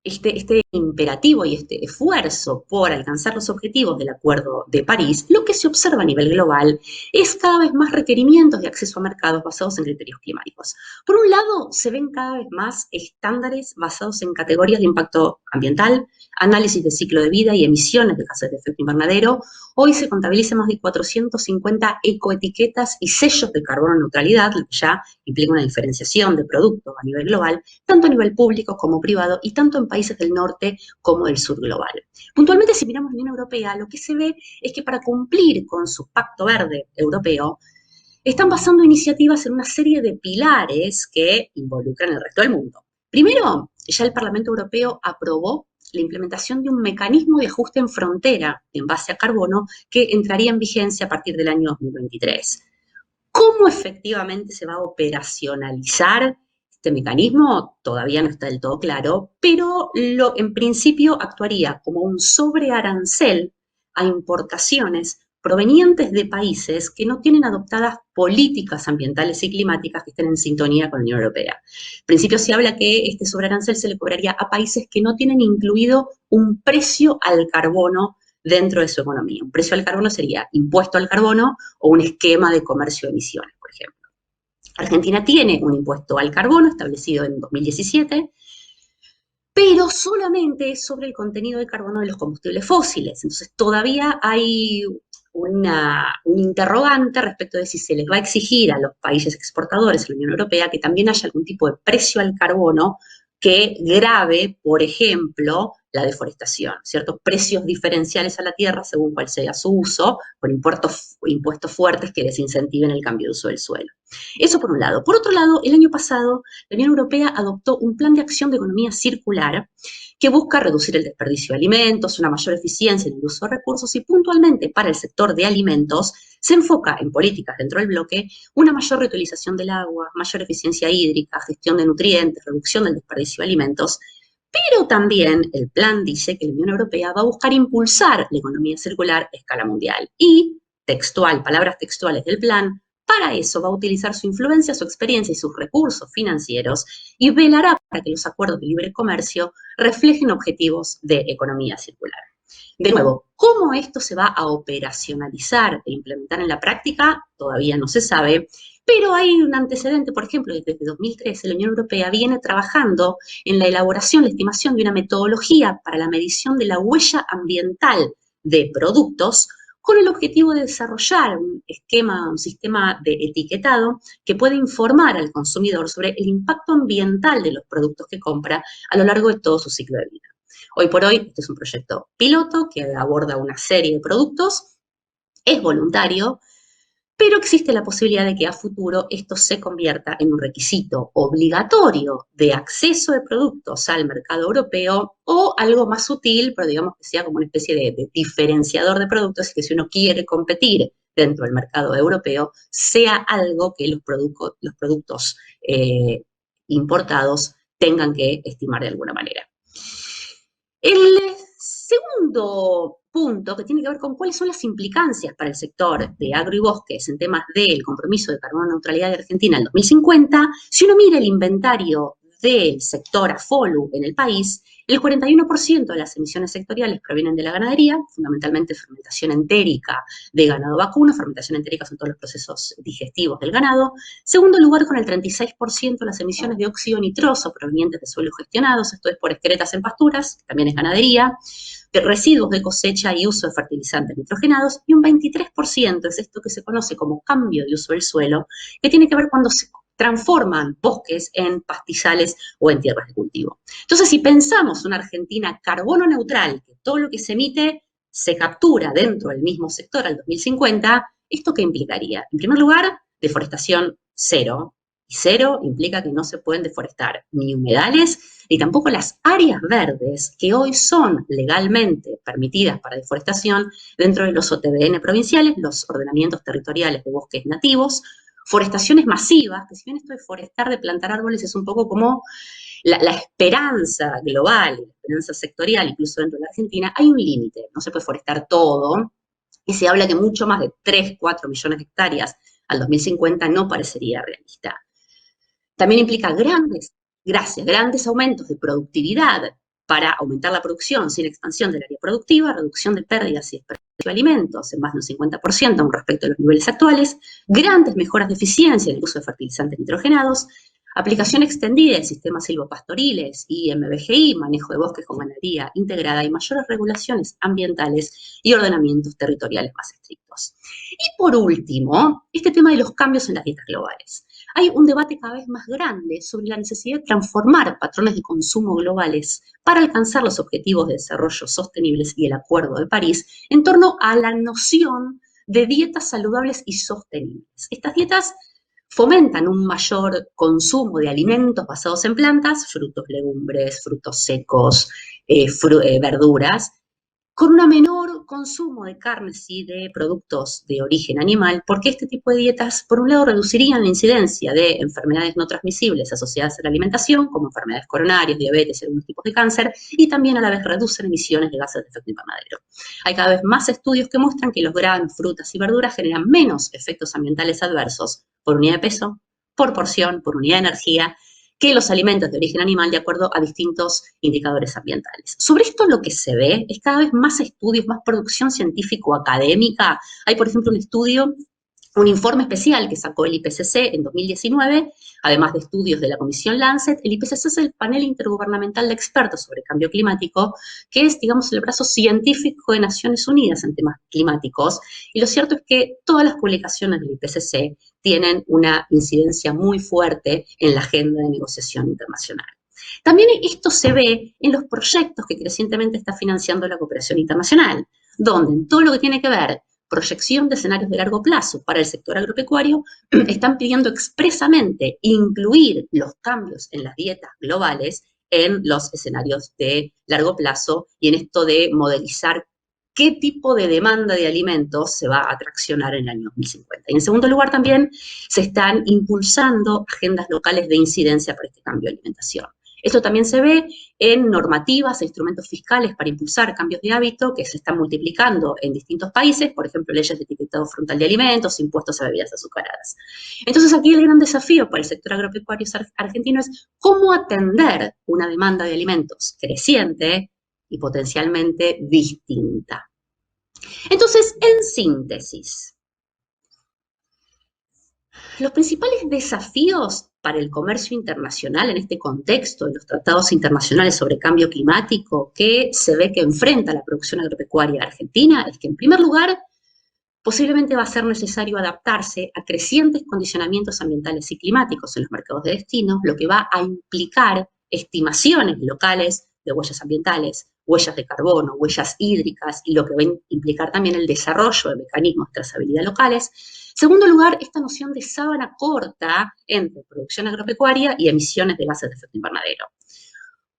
este imperativo y este esfuerzo por alcanzar los objetivos del Acuerdo de París, lo que se observa a nivel global es cada vez más requerimientos de acceso a mercados basados en criterios climáticos. Por un lado, se ven cada vez más estándares basados en categorías de impacto ambiental, análisis de ciclo de vida y emisiones de gases de efecto invernadero. Hoy se contabilizan más de 450 ecoetiquetas y sellos de carbono neutralidad, lo que ya implica una diferenciación de productos a nivel global, tanto a nivel público como privado, y tanto en países del norte como del sur global. Puntualmente, si miramos la Unión Europea, lo que se ve es que para cumplir con su Pacto Verde Europeo, están basando iniciativas en una serie de pilares que involucran el resto del mundo. Primero, ya el Parlamento Europeo aprobó la implementación de un mecanismo de ajuste en frontera en base a carbono que entraría en vigencia a partir del año 2023. ¿Cómo efectivamente se va a operacionalizar este mecanismo? Todavía no está del todo claro, pero en principio actuaría como un sobrearancel a importaciones provenientes de países que no tienen adoptadas políticas ambientales y climáticas que estén en sintonía con la Unión Europea. En principio se habla que este sobrearancel se le cobraría a países que no tienen incluido un precio al carbono dentro de su economía. Un precio al carbono sería impuesto al carbono o un esquema de comercio de emisiones, por ejemplo. Argentina tiene un impuesto al carbono establecido en 2017, pero solamente sobre el contenido de carbono de los combustibles fósiles. Entonces todavía hay un interrogante respecto de si se les va a exigir a los países exportadores de la Unión Europea que también haya algún tipo de precio al carbono que grave, por ejemplo, la deforestación, ¿cierto? Precios diferenciales a la tierra según cuál sea su uso, con impuestos fuertes que desincentiven el cambio de uso del suelo. Eso por un lado. Por otro lado, el año pasado, la Unión Europea adoptó un plan de acción de economía circular que busca reducir el desperdicio de alimentos, una mayor eficiencia en el uso de recursos y puntualmente para el sector de alimentos se enfoca en políticas dentro del bloque, una mayor reutilización del agua, mayor eficiencia hídrica, gestión de nutrientes, reducción del desperdicio de alimentos, pero también el plan dice que la Unión Europea va a buscar impulsar la economía circular a escala mundial y, palabras textuales del plan, para eso va a utilizar su influencia, su experiencia y sus recursos financieros y velará para que los acuerdos de libre comercio reflejen objetivos de economía circular. De nuevo, ¿cómo esto se va a operacionalizar e implementar en la práctica? Todavía no se sabe, pero hay un antecedente, por ejemplo, desde 2013 la Unión Europea viene trabajando en la elaboración, la estimación de una metodología para la medición de la huella ambiental de productos con el objetivo de desarrollar un sistema de etiquetado que pueda informar al consumidor sobre el impacto ambiental de los productos que compra a lo largo de todo su ciclo de vida. Hoy por hoy, este es un proyecto piloto que aborda una serie de productos, es voluntario, pero existe la posibilidad de que a futuro esto se convierta en un requisito obligatorio de acceso de productos al mercado europeo o algo más sutil, pero digamos que sea como una especie de diferenciador de productos y que si uno quiere competir dentro del mercado europeo, sea algo que los productos importados tengan que estimar de alguna manera. El segundo punto, que tiene que ver con cuáles son las implicancias para el sector de agro y bosques en temas del compromiso de carbono neutralidad de Argentina en 2050, si uno mira el inventario del sector AFOLU en el país, el 41% de las emisiones sectoriales provienen de la ganadería, fundamentalmente fermentación entérica de ganado vacuno. Fermentación entérica son todos los procesos digestivos del ganado. Segundo lugar, con el 36% de las emisiones de óxido nitroso provenientes de suelos gestionados, esto es por excretas en pasturas, también es ganadería, de residuos de cosecha y uso de fertilizantes nitrogenados, y un 23% es esto que se conoce como cambio de uso del suelo, que tiene que ver cuando se transforman bosques en pastizales o en tierras de cultivo. Entonces, si pensamos una Argentina carbono neutral, que todo lo que se emite se captura dentro del mismo sector al 2050, ¿esto qué implicaría? En primer lugar, deforestación cero. Y cero implica que no se pueden deforestar ni humedales, ni tampoco las áreas verdes que hoy son legalmente permitidas para deforestación dentro de los OTBN provinciales, los ordenamientos territoriales de bosques nativos. Forestaciones masivas, que si bien esto de forestar, de plantar árboles, es un poco como la esperanza global, la esperanza sectorial, incluso dentro de la Argentina, hay un límite, no se puede forestar todo, y se habla que mucho más de 3, 4 millones de hectáreas al 2050 no parecería realista. También implica grandes aumentos de productividad para aumentar la producción sin expansión del área productiva, reducción de pérdidas y desperdicio de alimentos en más de un 50% con respecto a los niveles actuales, grandes mejoras de eficiencia en el uso de fertilizantes nitrogenados, aplicación extendida de sistemas silvopastoriles y MBGI, manejo de bosques con ganadería integrada y mayores regulaciones ambientales y ordenamientos territoriales más estrictos. Y por último, este tema de los cambios en las dietas globales. Hay un debate cada vez más grande sobre la necesidad de transformar patrones de consumo globales para alcanzar los objetivos de desarrollo sostenibles y el Acuerdo de París en torno a la noción de dietas saludables y sostenibles. Estas dietas fomentan un mayor consumo de alimentos basados en plantas, frutos, legumbres, frutos secos, verduras, con una menor consumo de carnes y de productos de origen animal, porque este tipo de dietas, por un lado, reducirían la incidencia de enfermedades no transmisibles asociadas a la alimentación, como enfermedades coronarias, diabetes y algunos tipos de cáncer, y también a la vez reducen emisiones de gases de efecto invernadero. Hay cada vez más estudios que muestran que los granos, frutas y verduras generan menos efectos ambientales adversos por unidad de peso, por porción, por unidad de energía, que los alimentos de origen animal de acuerdo a distintos indicadores ambientales. Sobre esto lo que se ve es cada vez más estudios, más producción científico-académica. Hay, por ejemplo, un estudio, un informe especial que sacó el IPCC en 2019, además de estudios de la Comisión Lancet. El IPCC es el panel intergubernamental de expertos sobre cambio climático, que es, digamos, el brazo científico de Naciones Unidas en temas climáticos, y lo cierto es que todas las publicaciones del IPCC tienen una incidencia muy fuerte en la agenda de negociación internacional. También esto se ve en los proyectos que crecientemente está financiando la cooperación internacional, donde en todo lo que tiene que ver proyección de escenarios de largo plazo para el sector agropecuario, están pidiendo expresamente incluir los cambios en las dietas globales en los escenarios de largo plazo y en esto de modelizar qué tipo de demanda de alimentos se va a traccionar en el año 2050. Y en segundo lugar también se están impulsando agendas locales de incidencia para este cambio de alimentación. Esto también se ve en normativas e instrumentos fiscales para impulsar cambios de hábito que se están multiplicando en distintos países, por ejemplo, leyes de etiquetado frontal de alimentos, impuestos a bebidas azucaradas. Entonces, aquí el gran desafío para el sector agropecuario argentino es cómo atender una demanda de alimentos creciente y potencialmente distinta. Entonces, en síntesis, los principales desafíos para el comercio internacional en este contexto de los tratados internacionales sobre cambio climático que se ve que enfrenta la producción agropecuaria argentina es que, en primer lugar, posiblemente va a ser necesario adaptarse a crecientes condicionamientos ambientales y climáticos en los mercados de destino, lo que va a implicar estimaciones locales de huellas ambientales, huellas de carbono, huellas hídricas, y lo que va a implicar también el desarrollo de mecanismos de trazabilidad locales. Segundo lugar, esta noción de sábana corta entre producción agropecuaria y emisiones de gases de efecto invernadero.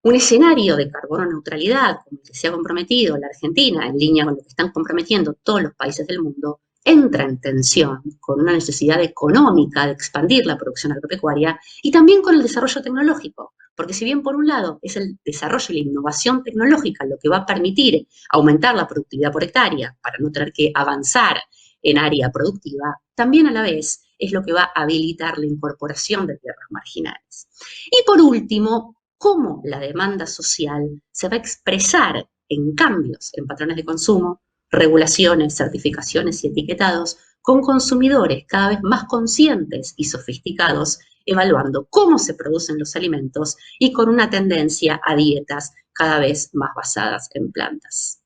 Un escenario de carbono neutralidad, como el que se ha comprometido la Argentina, en línea con lo que están comprometiendo todos los países del mundo, entra en tensión con una necesidad económica de expandir la producción agropecuaria y también con el desarrollo tecnológico, porque si bien por un lado es el desarrollo y la innovación tecnológica lo que va a permitir aumentar la productividad por hectárea para no tener que avanzar en área productiva, también a la vez es lo que va a habilitar la incorporación de tierras marginales. Y por último, cómo la demanda social se va a expresar en cambios en patrones de consumo, regulaciones, certificaciones y etiquetados, con consumidores cada vez más conscientes y sofisticados, evaluando cómo se producen los alimentos y con una tendencia a dietas cada vez más basadas en plantas.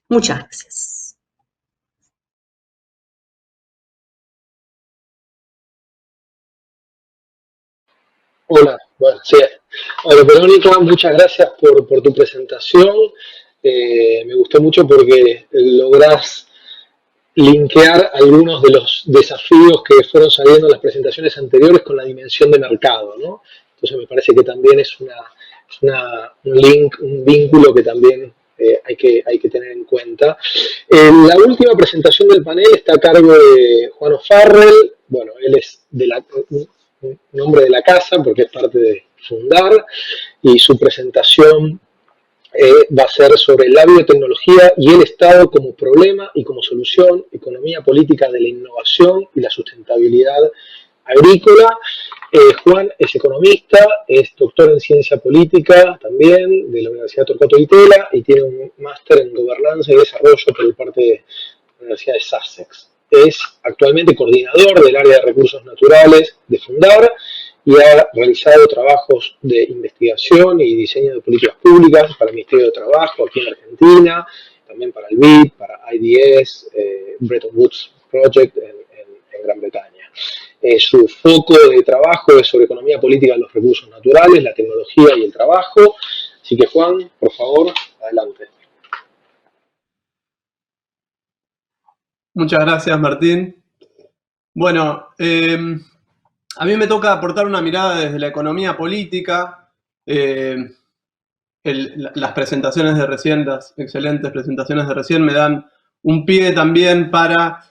Muchas gracias. Hola, bueno, sí. Bueno, Verónica, muchas gracias por tu presentación. Me gustó mucho porque lográs linkear algunos de los desafíos que fueron saliendo en las presentaciones anteriores con la dimensión de mercado, ¿no? Entonces me parece que también es un link, un vínculo que también hay que tener en cuenta. La última presentación del panel está a cargo de Juan O'Farrell. Bueno, él es un hombre de la casa porque es parte de Fundar, y su presentación va a ser sobre la biotecnología y el Estado como problema y como solución, economía política de la innovación y la sustentabilidad agrícola. Juan es economista, es doctor en ciencia política también de la Universidad Torcuato Di Tella y tiene un máster en gobernanza y desarrollo por parte de la Universidad de Sussex. Es actualmente coordinador del área de recursos naturales de Fundar y ha realizado trabajos de investigación y diseño de políticas públicas para el Ministerio de Trabajo aquí en Argentina, también para el BID, para IDS, Bretton Woods Project en Gran Bretaña. Su foco de trabajo es sobre economía política de los recursos naturales, la tecnología y el trabajo. Así que Juan, por favor, adelante. Muchas gracias, Martín. Bueno, a mí me toca aportar una mirada desde la economía política. Las presentaciones de recién, las excelentes presentaciones de recién me dan un pie también para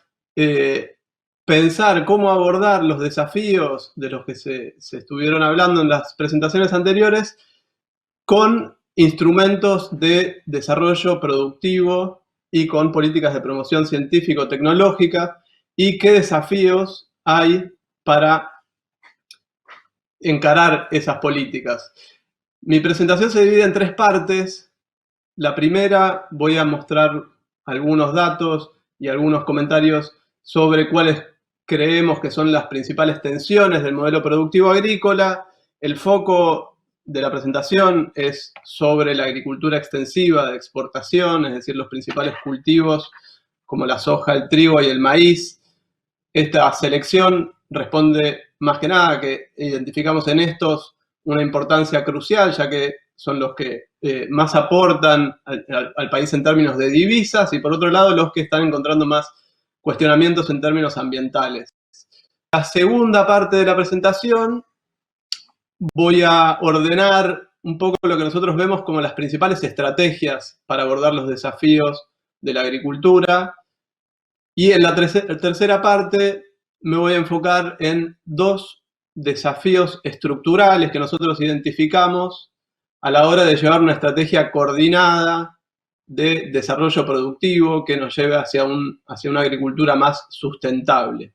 pensar cómo abordar los desafíos de los que se estuvieron hablando en las presentaciones anteriores con instrumentos de desarrollo productivo y con políticas de promoción científico-tecnológica, y qué desafíos hay para encarar esas políticas. Mi presentación se divide en 3 partes. La primera, voy a mostrar algunos datos y algunos comentarios sobre cuáles creemos que son las principales tensiones del modelo productivo agrícola. El foco de la presentación es sobre la agricultura extensiva de exportación, es decir, los principales cultivos como la soja, el trigo y el maíz. Esta selección responde más que nada que identificamos en estos una importancia crucial, ya que son los que más aportan al país en términos de divisas, y por otro lado los que están encontrando más cuestionamientos en términos ambientales. La segunda parte de la presentación voy a ordenar un poco lo que nosotros vemos como las principales estrategias para abordar los desafíos de la agricultura, y en la tercera parte me voy a enfocar en 2 desafíos estructurales que nosotros identificamos a la hora de llevar una estrategia coordinada de desarrollo productivo que nos lleve hacia una agricultura más sustentable.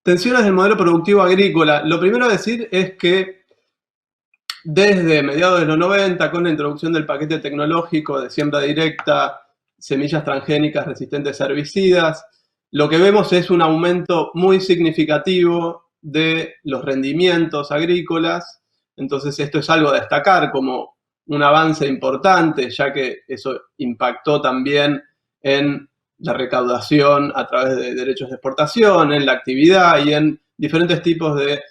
Tensiones del modelo productivo agrícola. Lo primero a decir es que desde mediados de los 90, con la introducción del paquete tecnológico de siembra directa, semillas transgénicas resistentes a herbicidas, lo que vemos es un aumento muy significativo de los rendimientos agrícolas. Entonces esto es algo a destacar como un avance importante, ya que eso impactó también en la recaudación a través de derechos de exportación, en la actividad y en diferentes tipos de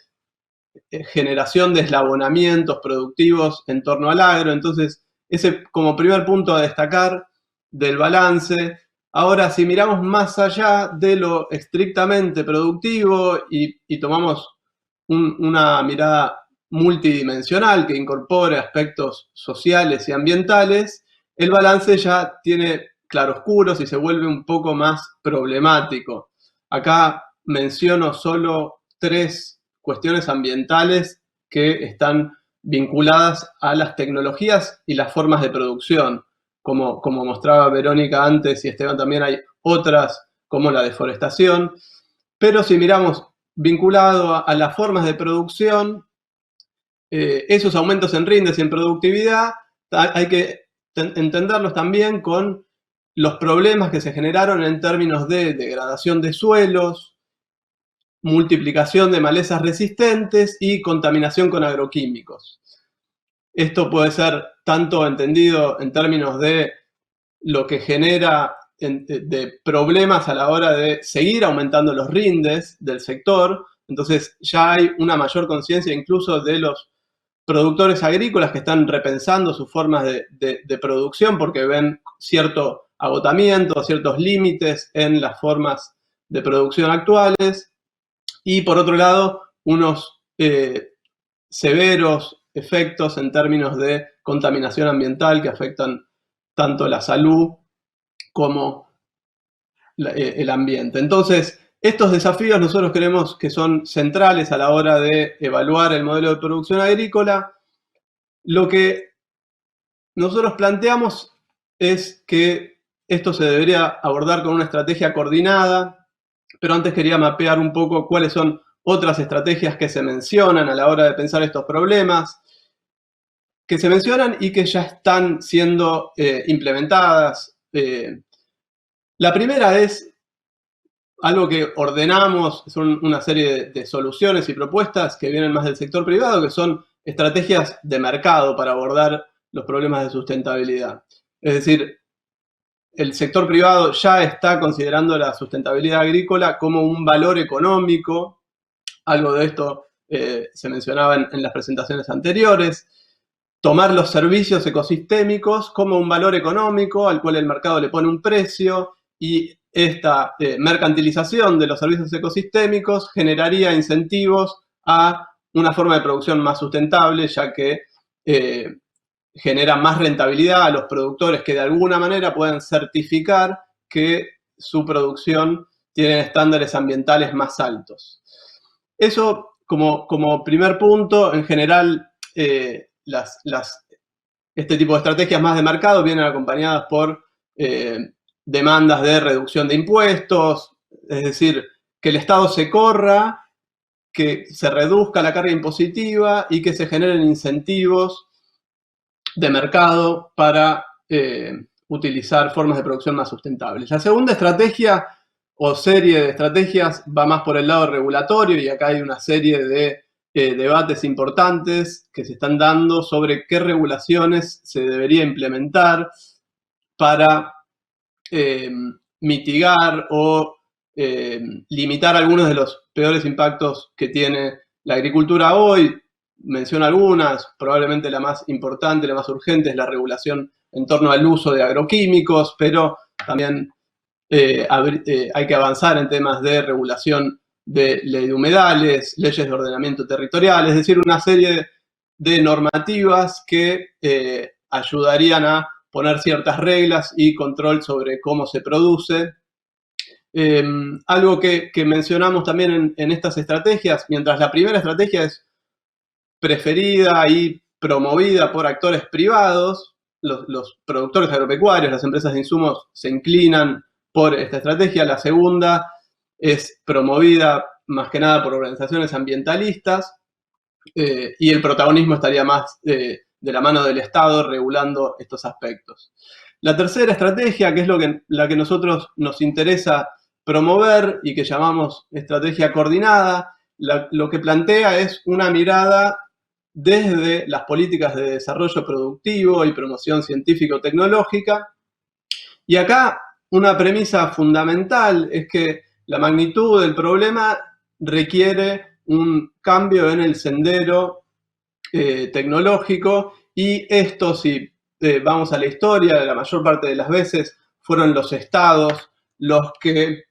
generación de eslabonamientos productivos en torno al agro. Entonces, ese como primer punto a destacar del balance. Ahora, si miramos más allá de lo estrictamente productivo y tomamos una mirada multidimensional que incorpore aspectos sociales y ambientales, el balance ya tiene claroscuros y se vuelve un poco más problemático. Acá menciono solo 3 cuestiones ambientales que están vinculadas a las tecnologías y las formas de producción. Como mostraba Verónica antes y Esteban también, hay otras como la deforestación. Pero si miramos vinculado a las formas de producción, esos aumentos en rindes y en productividad hay que entenderlos también con los problemas que se generaron en términos de degradación de suelos, multiplicación de malezas resistentes y contaminación con agroquímicos. Esto puede ser tanto entendido en términos de lo que genera de problemas a la hora de seguir aumentando los rindes del sector. Entonces ya hay una mayor conciencia incluso de los productores agrícolas que están repensando sus formas de producción porque ven cierto agotamiento, ciertos límites en las formas de producción actuales. Y por otro lado, unos severos efectos en términos de contaminación ambiental que afectan tanto la salud como el ambiente. Entonces, estos desafíos nosotros creemos que son centrales a la hora de evaluar el modelo de producción agrícola. Lo que nosotros planteamos es que esto se debería abordar con una estrategia coordinada, pero antes quería mapear un poco cuáles son otras estrategias que se mencionan a la hora de pensar estos problemas, que se mencionan y que ya están siendo implementadas. La primera es algo que ordenamos, son una serie de soluciones y propuestas que vienen más del sector privado, que son estrategias de mercado para abordar los problemas de sustentabilidad. Es decir, el sector privado ya está considerando la sustentabilidad agrícola como un valor económico. Algo de esto se mencionaba en las presentaciones anteriores. Tomar los servicios ecosistémicos como un valor económico al cual el mercado le pone un precio, y esta mercantilización de los servicios ecosistémicos generaría incentivos a una forma de producción más sustentable, ya que genera más rentabilidad a los productores que de alguna manera puedan certificar que su producción tiene estándares ambientales más altos. Eso como primer punto. En general, este tipo de estrategias más de mercado vienen acompañadas por demandas de reducción de impuestos, es decir, que el Estado se corra, que se reduzca la carga impositiva y que se generen incentivos de mercado para utilizar formas de producción más sustentables. La segunda estrategia o serie de estrategias va más por el lado regulatorio, y acá hay una serie de debates importantes que se están dando sobre qué regulaciones se debería implementar para mitigar o limitar algunos de los peores impactos que tiene la agricultura hoy. Menciono algunas, probablemente la más importante, la más urgente es la regulación en torno al uso de agroquímicos, pero también hay que avanzar en temas de regulación de ley de humedales, leyes de ordenamiento territorial, es decir, una serie de normativas que ayudarían a poner ciertas reglas y control sobre cómo se produce. Algo que mencionamos también en estas estrategias, mientras la primera estrategia es preferida y promovida por actores privados, los productores agropecuarios, las empresas de insumos se inclinan por esta estrategia. La segunda es promovida más que nada por organizaciones ambientalistas, y el protagonismo estaría más de la mano del Estado regulando estos aspectos. La tercera estrategia, que es la que nosotros nos interesa promover y que llamamos estrategia coordinada, lo que plantea es una mirada desde las políticas de desarrollo productivo y promoción científico-tecnológica. Y acá una premisa fundamental es que la magnitud del problema requiere un cambio en el sendero tecnológico, y esto, si vamos a la historia, la mayor parte de las veces fueron los estados los que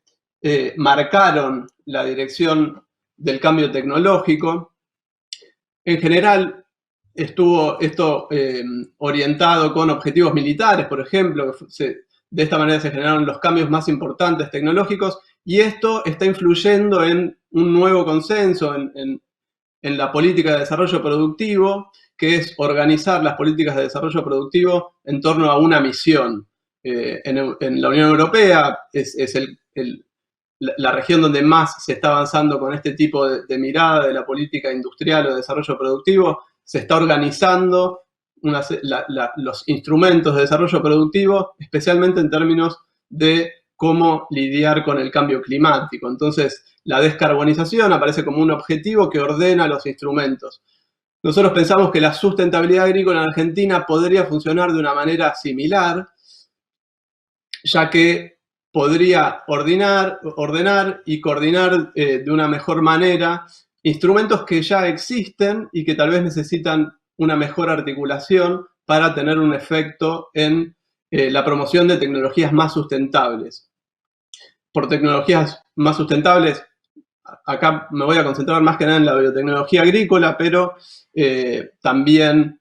marcaron la dirección del cambio tecnológico. En general, estuvo esto orientado con objetivos militares, por ejemplo. De esta manera se generaron los cambios más importantes tecnológicos, y esto está influyendo en un nuevo consenso en la política de desarrollo productivo, que es organizar las políticas de desarrollo productivo en torno a una misión. En la Unión Europea es la región donde más se está avanzando con este tipo de mirada de la política industrial o de desarrollo productivo. Se está organizando los instrumentos de desarrollo productivo, especialmente en términos de cómo lidiar con el cambio climático. Entonces, la descarbonización aparece como un objetivo que ordena los instrumentos. Nosotros pensamos que la sustentabilidad agrícola en Argentina podría funcionar de una manera similar, ya que podría ordenar y coordinar de una mejor manera instrumentos que ya existen y que tal vez necesitan una mejor articulación para tener un efecto en la promoción de tecnologías más sustentables. Por tecnologías más sustentables, acá me voy a concentrar más que nada en la biotecnología agrícola, pero también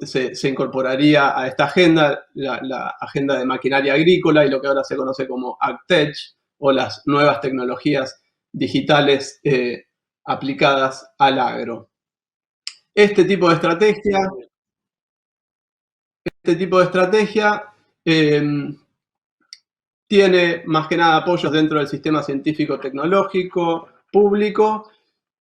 se incorporaría a esta agenda la agenda de maquinaria agrícola y lo que ahora se conoce como AgTech, o las nuevas tecnologías digitales aplicadas al agro. Este tipo de estrategia tiene más que nada apoyos dentro del sistema científico-tecnológico público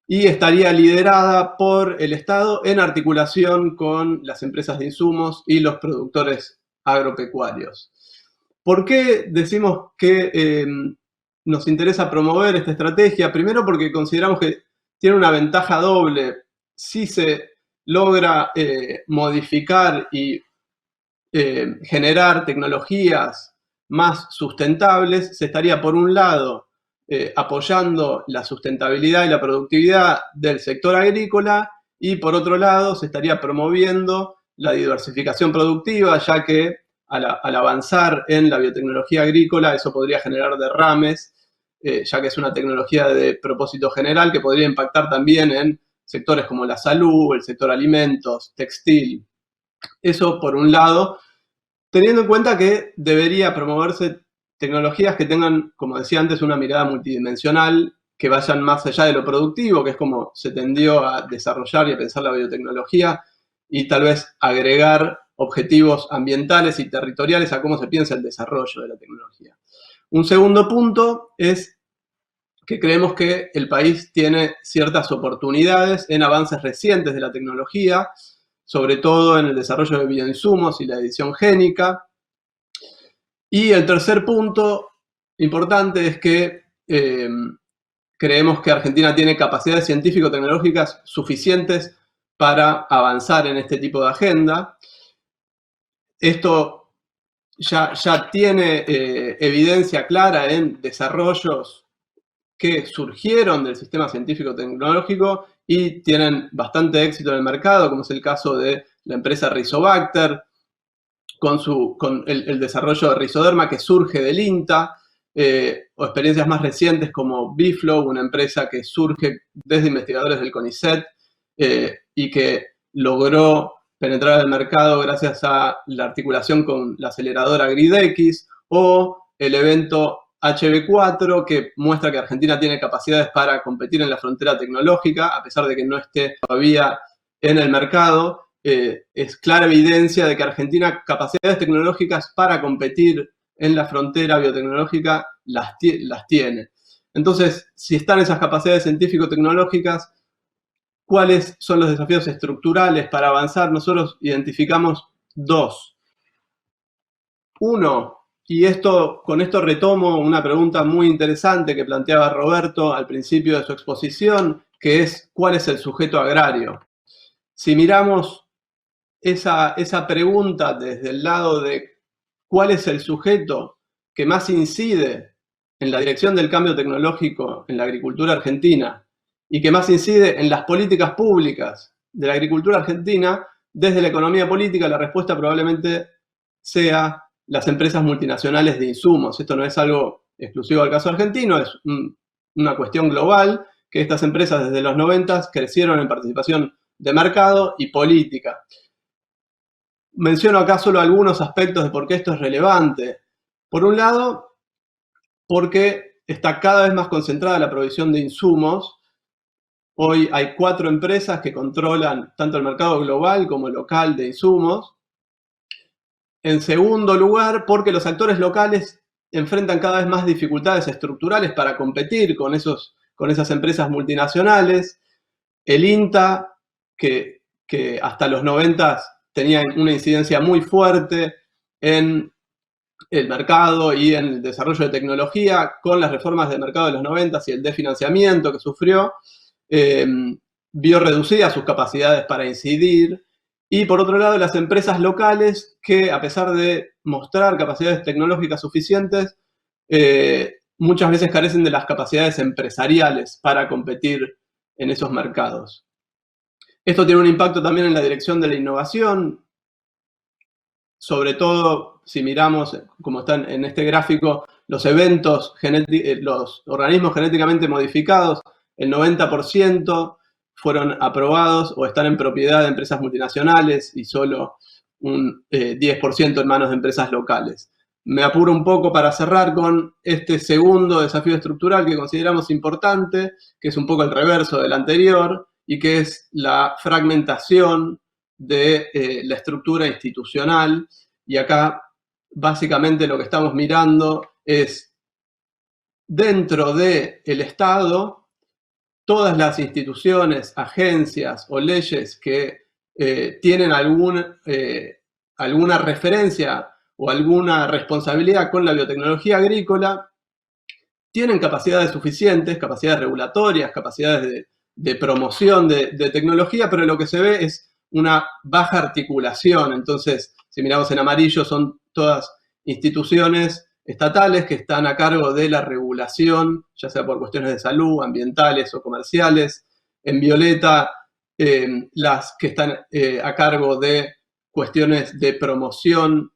y estaría liderada por el Estado en articulación con las empresas de insumos y los productores agropecuarios. ¿Por qué decimos que nos interesa promover esta estrategia? Primero, porque consideramos que tiene una ventaja doble. Si se logra modificar y generar tecnologías más sustentables, se estaría, por un lado, apoyando la sustentabilidad y la productividad del sector agrícola, y por otro lado se estaría promoviendo la diversificación productiva, ya que al avanzar en la biotecnología agrícola eso podría generar derrames, ya que es una tecnología de propósito general que podría impactar también en sectores como la salud, el sector alimentos, textil. Eso por un lado, teniendo en cuenta que debería promoverse tecnologías que tengan, como decía antes, una mirada multidimensional, que vayan más allá de lo productivo, que es como se tendió a desarrollar y a pensar la biotecnología, y tal vez agregar objetivos ambientales y territoriales a cómo se piensa el desarrollo de la tecnología. Un segundo punto es que creemos que el país tiene ciertas oportunidades en avances recientes de la tecnología, sobre todo en el desarrollo de bioinsumos y la edición génica. Y el tercer punto importante es que creemos que Argentina tiene capacidades científico-tecnológicas suficientes para avanzar en este tipo de agenda. Esto ya tiene evidencia clara en desarrollos que surgieron del sistema científico-tecnológico y tienen bastante éxito en el mercado, como es el caso de la empresa Rizobacter, con el desarrollo de Rizoderma que surge del INTA, o experiencias más recientes como Biflow, una empresa que surge desde investigadores del CONICET y que logró penetrar el mercado gracias a la articulación con la aceleradora GridX, o el evento HB4, que muestra que Argentina tiene capacidades para competir en la frontera tecnológica, a pesar de que no esté todavía en el mercado. Es clara evidencia de que Argentina capacidades tecnológicas para competir en la frontera biotecnológica las tiene. Entonces, si están esas capacidades científico-tecnológicas, ¿cuáles son los desafíos estructurales para avanzar? Nosotros identificamos dos. Uno, y con esto retomo una pregunta muy interesante que planteaba Roberto al principio de su exposición, que es ¿cuál es el sujeto agrario? Si miramos esa pregunta desde el lado de cuál es el sujeto que más incide en la dirección del cambio tecnológico en la agricultura argentina y que más incide en las políticas públicas de la agricultura argentina, desde la economía política la respuesta probablemente sea las empresas multinacionales de insumos. Esto no es algo exclusivo al caso argentino, es una cuestión global, que estas empresas desde los 90 crecieron en participación de mercado y política. Menciono acá solo algunos aspectos de por qué esto es relevante. Por un lado, porque está cada vez más concentrada la provisión de insumos. Hoy hay 4 empresas que controlan tanto el mercado global como el local de insumos. En segundo lugar, porque los actores locales enfrentan cada vez más dificultades estructurales para competir con esas empresas multinacionales. El INTA, que hasta los 90 tenía una incidencia muy fuerte en el mercado y en el desarrollo de tecnología, con las reformas del mercado de los 90 y el desfinanciamiento que sufrió, vio reducidas sus capacidades para incidir. Y por otro lado, las empresas locales que, a pesar de mostrar capacidades tecnológicas suficientes, muchas veces carecen de las capacidades empresariales para competir en esos mercados. Esto tiene un impacto también en la dirección de la innovación, sobre todo si miramos, como están en este gráfico, los los organismos genéticamente modificados, el 90% fueron aprobados o están en propiedad de empresas multinacionales y solo un 10% en manos de empresas locales. Me apuro un poco para cerrar con este segundo desafío estructural que consideramos importante, que es un poco el reverso del anterior, y que es la fragmentación de la estructura institucional. Y acá básicamente lo que estamos mirando es, dentro del Estado, todas las instituciones, agencias o leyes que tienen alguna referencia o alguna responsabilidad con la biotecnología agrícola, tienen capacidades suficientes, capacidades regulatorias, capacidades de promoción de tecnología, pero lo que se ve es una baja articulación. Entonces, si miramos en amarillo, son todas instituciones estatales que están a cargo de la regulación, ya sea por cuestiones de salud, ambientales o comerciales. En violeta, las que están a cargo de cuestiones de promoción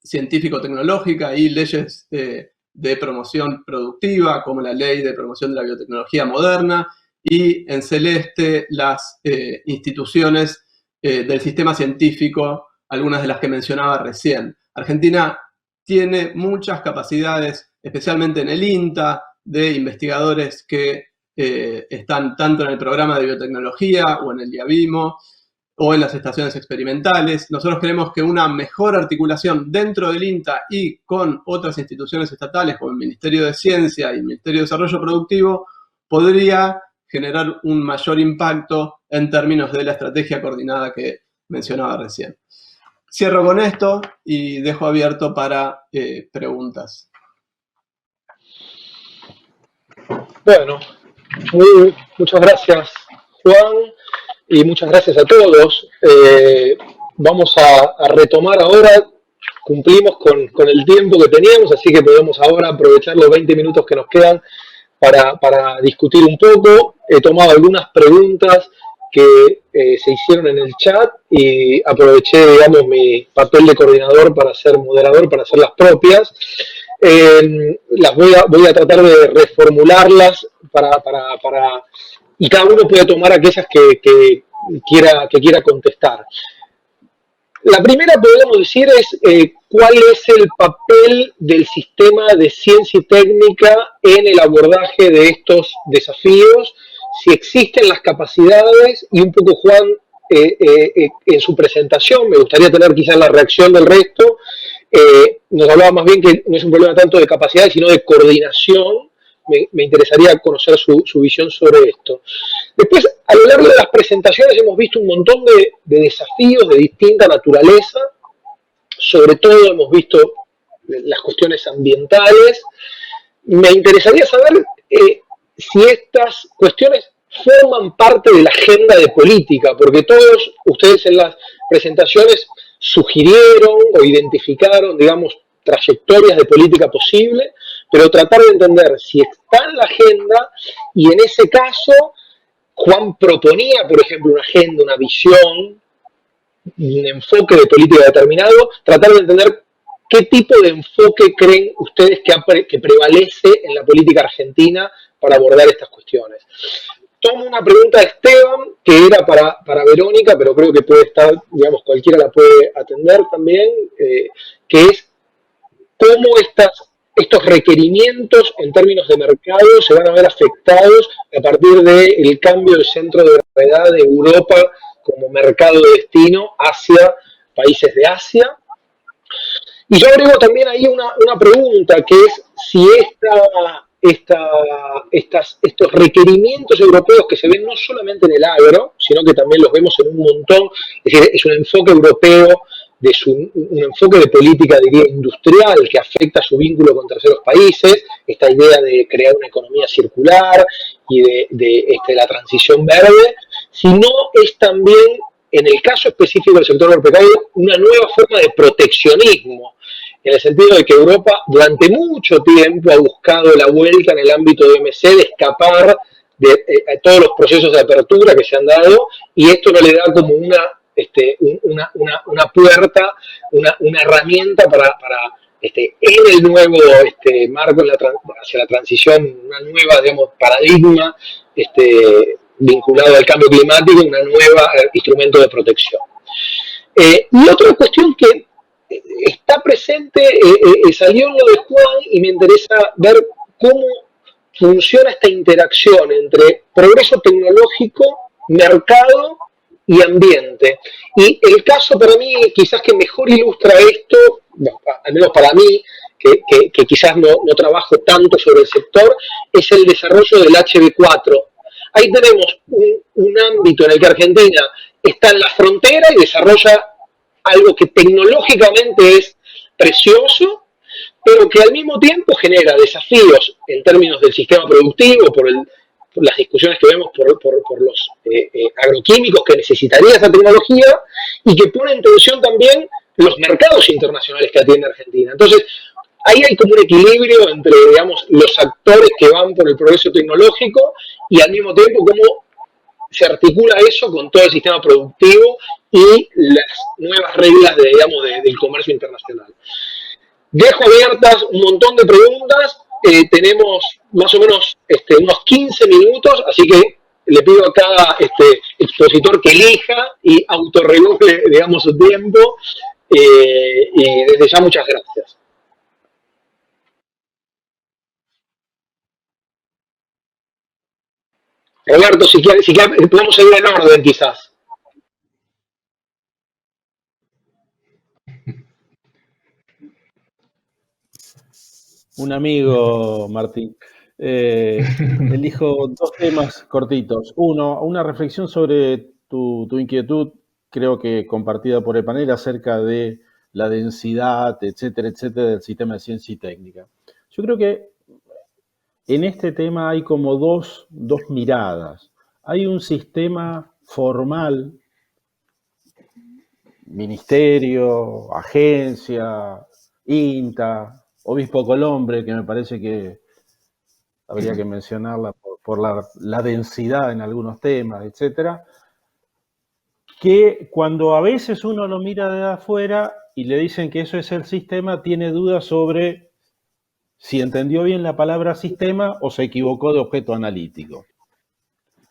científico-tecnológica y leyes de promoción productiva, como la Ley de Promoción de la Biotecnología Moderna, y en celeste las instituciones del sistema científico, algunas de las que mencionaba recién. Argentina tiene muchas capacidades, especialmente en el INTA, de investigadores que están tanto en el programa de biotecnología o en el IAVIMO o en las estaciones experimentales. Nosotros creemos que una mejor articulación dentro del INTA y con otras instituciones estatales como el Ministerio de Ciencia y el Ministerio de Desarrollo Productivo podría generar un mayor impacto en términos de la estrategia coordinada que mencionaba recién. Cierro con esto y dejo abierto para preguntas. Bueno, muchas gracias, Juan, y muchas gracias a todos. Vamos a retomar ahora, cumplimos con el tiempo que teníamos, así que podemos ahora aprovechar los 20 minutos que nos quedan para discutir un poco. He tomado algunas preguntas que se hicieron en el chat y aproveché, digamos, mi papel de coordinador para ser moderador, para hacer las propias. Las voy a tratar de reformularlas y cada uno puede tomar aquellas que quiera contestar. La primera, podemos decir, es cuál es el papel del sistema de ciencia y técnica en el abordaje de estos desafíos, si existen las capacidades, y un poco Juan en su presentación, me gustaría tener quizás la reacción del resto, nos hablaba más bien que no es un problema tanto de capacidades, sino de coordinación. Me interesaría conocer su visión sobre esto. Después, a lo largo de las presentaciones hemos visto un montón de desafíos de distinta naturaleza, sobre todo hemos visto las cuestiones ambientales. Me interesaría saber si estas cuestiones forman parte de la agenda de política, porque todos ustedes en las presentaciones sugirieron o identificaron, digamos, trayectorias de política posible, pero tratar de entender si está en la agenda y en ese caso Juan proponía, por ejemplo, una agenda, una visión, un enfoque de política determinado, tratar de entender qué tipo de enfoque creen ustedes que prevalece en la política argentina para abordar estas cuestiones. Tomo una pregunta de Esteban, que era para Verónica, pero creo que puede estar, digamos, cualquiera la puede atender también, que es cómo estos requerimientos en términos de mercado se van a ver afectados a partir del cambio del centro de gravedad de Europa como mercado de destino hacia países de Asia. Y yo agrego también ahí una pregunta, que es si estos requerimientos europeos que se ven no solamente en el agro, sino que también los vemos en un montón, es decir, es un enfoque europeo, un enfoque de política, diría, industrial, que afecta su vínculo con terceros países, esta idea de crear una economía circular y de la transición verde, sino es también, en el caso específico del sector agropecuario, una nueva forma de proteccionismo, en el sentido de que Europa durante mucho tiempo ha buscado la vuelta en el ámbito de OMC de escapar de todos los procesos de apertura que se han dado, y esto no le da como una puerta, una herramienta para en el nuevo marco hacia la transición, una nueva, digamos, paradigma vinculado al cambio climático, una nueva instrumento de protección. Y otra cuestión que está presente, salió en lo de Juan, y me interesa ver cómo funciona esta interacción entre progreso tecnológico, mercado y ambiente. Y el caso para mí, quizás que mejor ilustra esto, al menos para mí, que quizás no trabajo tanto sobre el sector, es el desarrollo del HB4. Ahí tenemos un ámbito en el que Argentina está en la frontera y desarrolla algo que tecnológicamente es precioso, pero que al mismo tiempo genera desafíos en términos del sistema productivo, por las discusiones que vemos por los agroquímicos que necesitaría esa tecnología, y que pone en tensión también los mercados internacionales que atiende Argentina. Entonces, ahí hay como un equilibrio entre, digamos, los actores que van por el progreso tecnológico y al mismo tiempo cómo se articula eso con todo el sistema productivo y las nuevas reglas del comercio internacional. Dejo abiertas un montón de preguntas. Tenemos más o menos unos 15 minutos, así que le pido a cada expositor que elija y autorregule, digamos, su tiempo. Y desde ya muchas gracias. Roberto, si quiere, podemos seguir en orden quizás. Un amigo, Martín. Elijo dos temas cortitos. Uno, una reflexión sobre tu inquietud, creo que compartida por el panel, acerca de la densidad, etcétera, etcétera, del sistema de ciencia y técnica. Yo creo que en este tema hay como dos miradas. Hay un sistema formal, ministerio, agencia, INTA, Obispo Colombre, que me parece que habría que mencionarla por la densidad en algunos temas, etcétera, que cuando a veces uno lo mira de afuera y le dicen que eso es el sistema, tiene dudas sobre si entendió bien la palabra sistema o se equivocó de objeto analítico.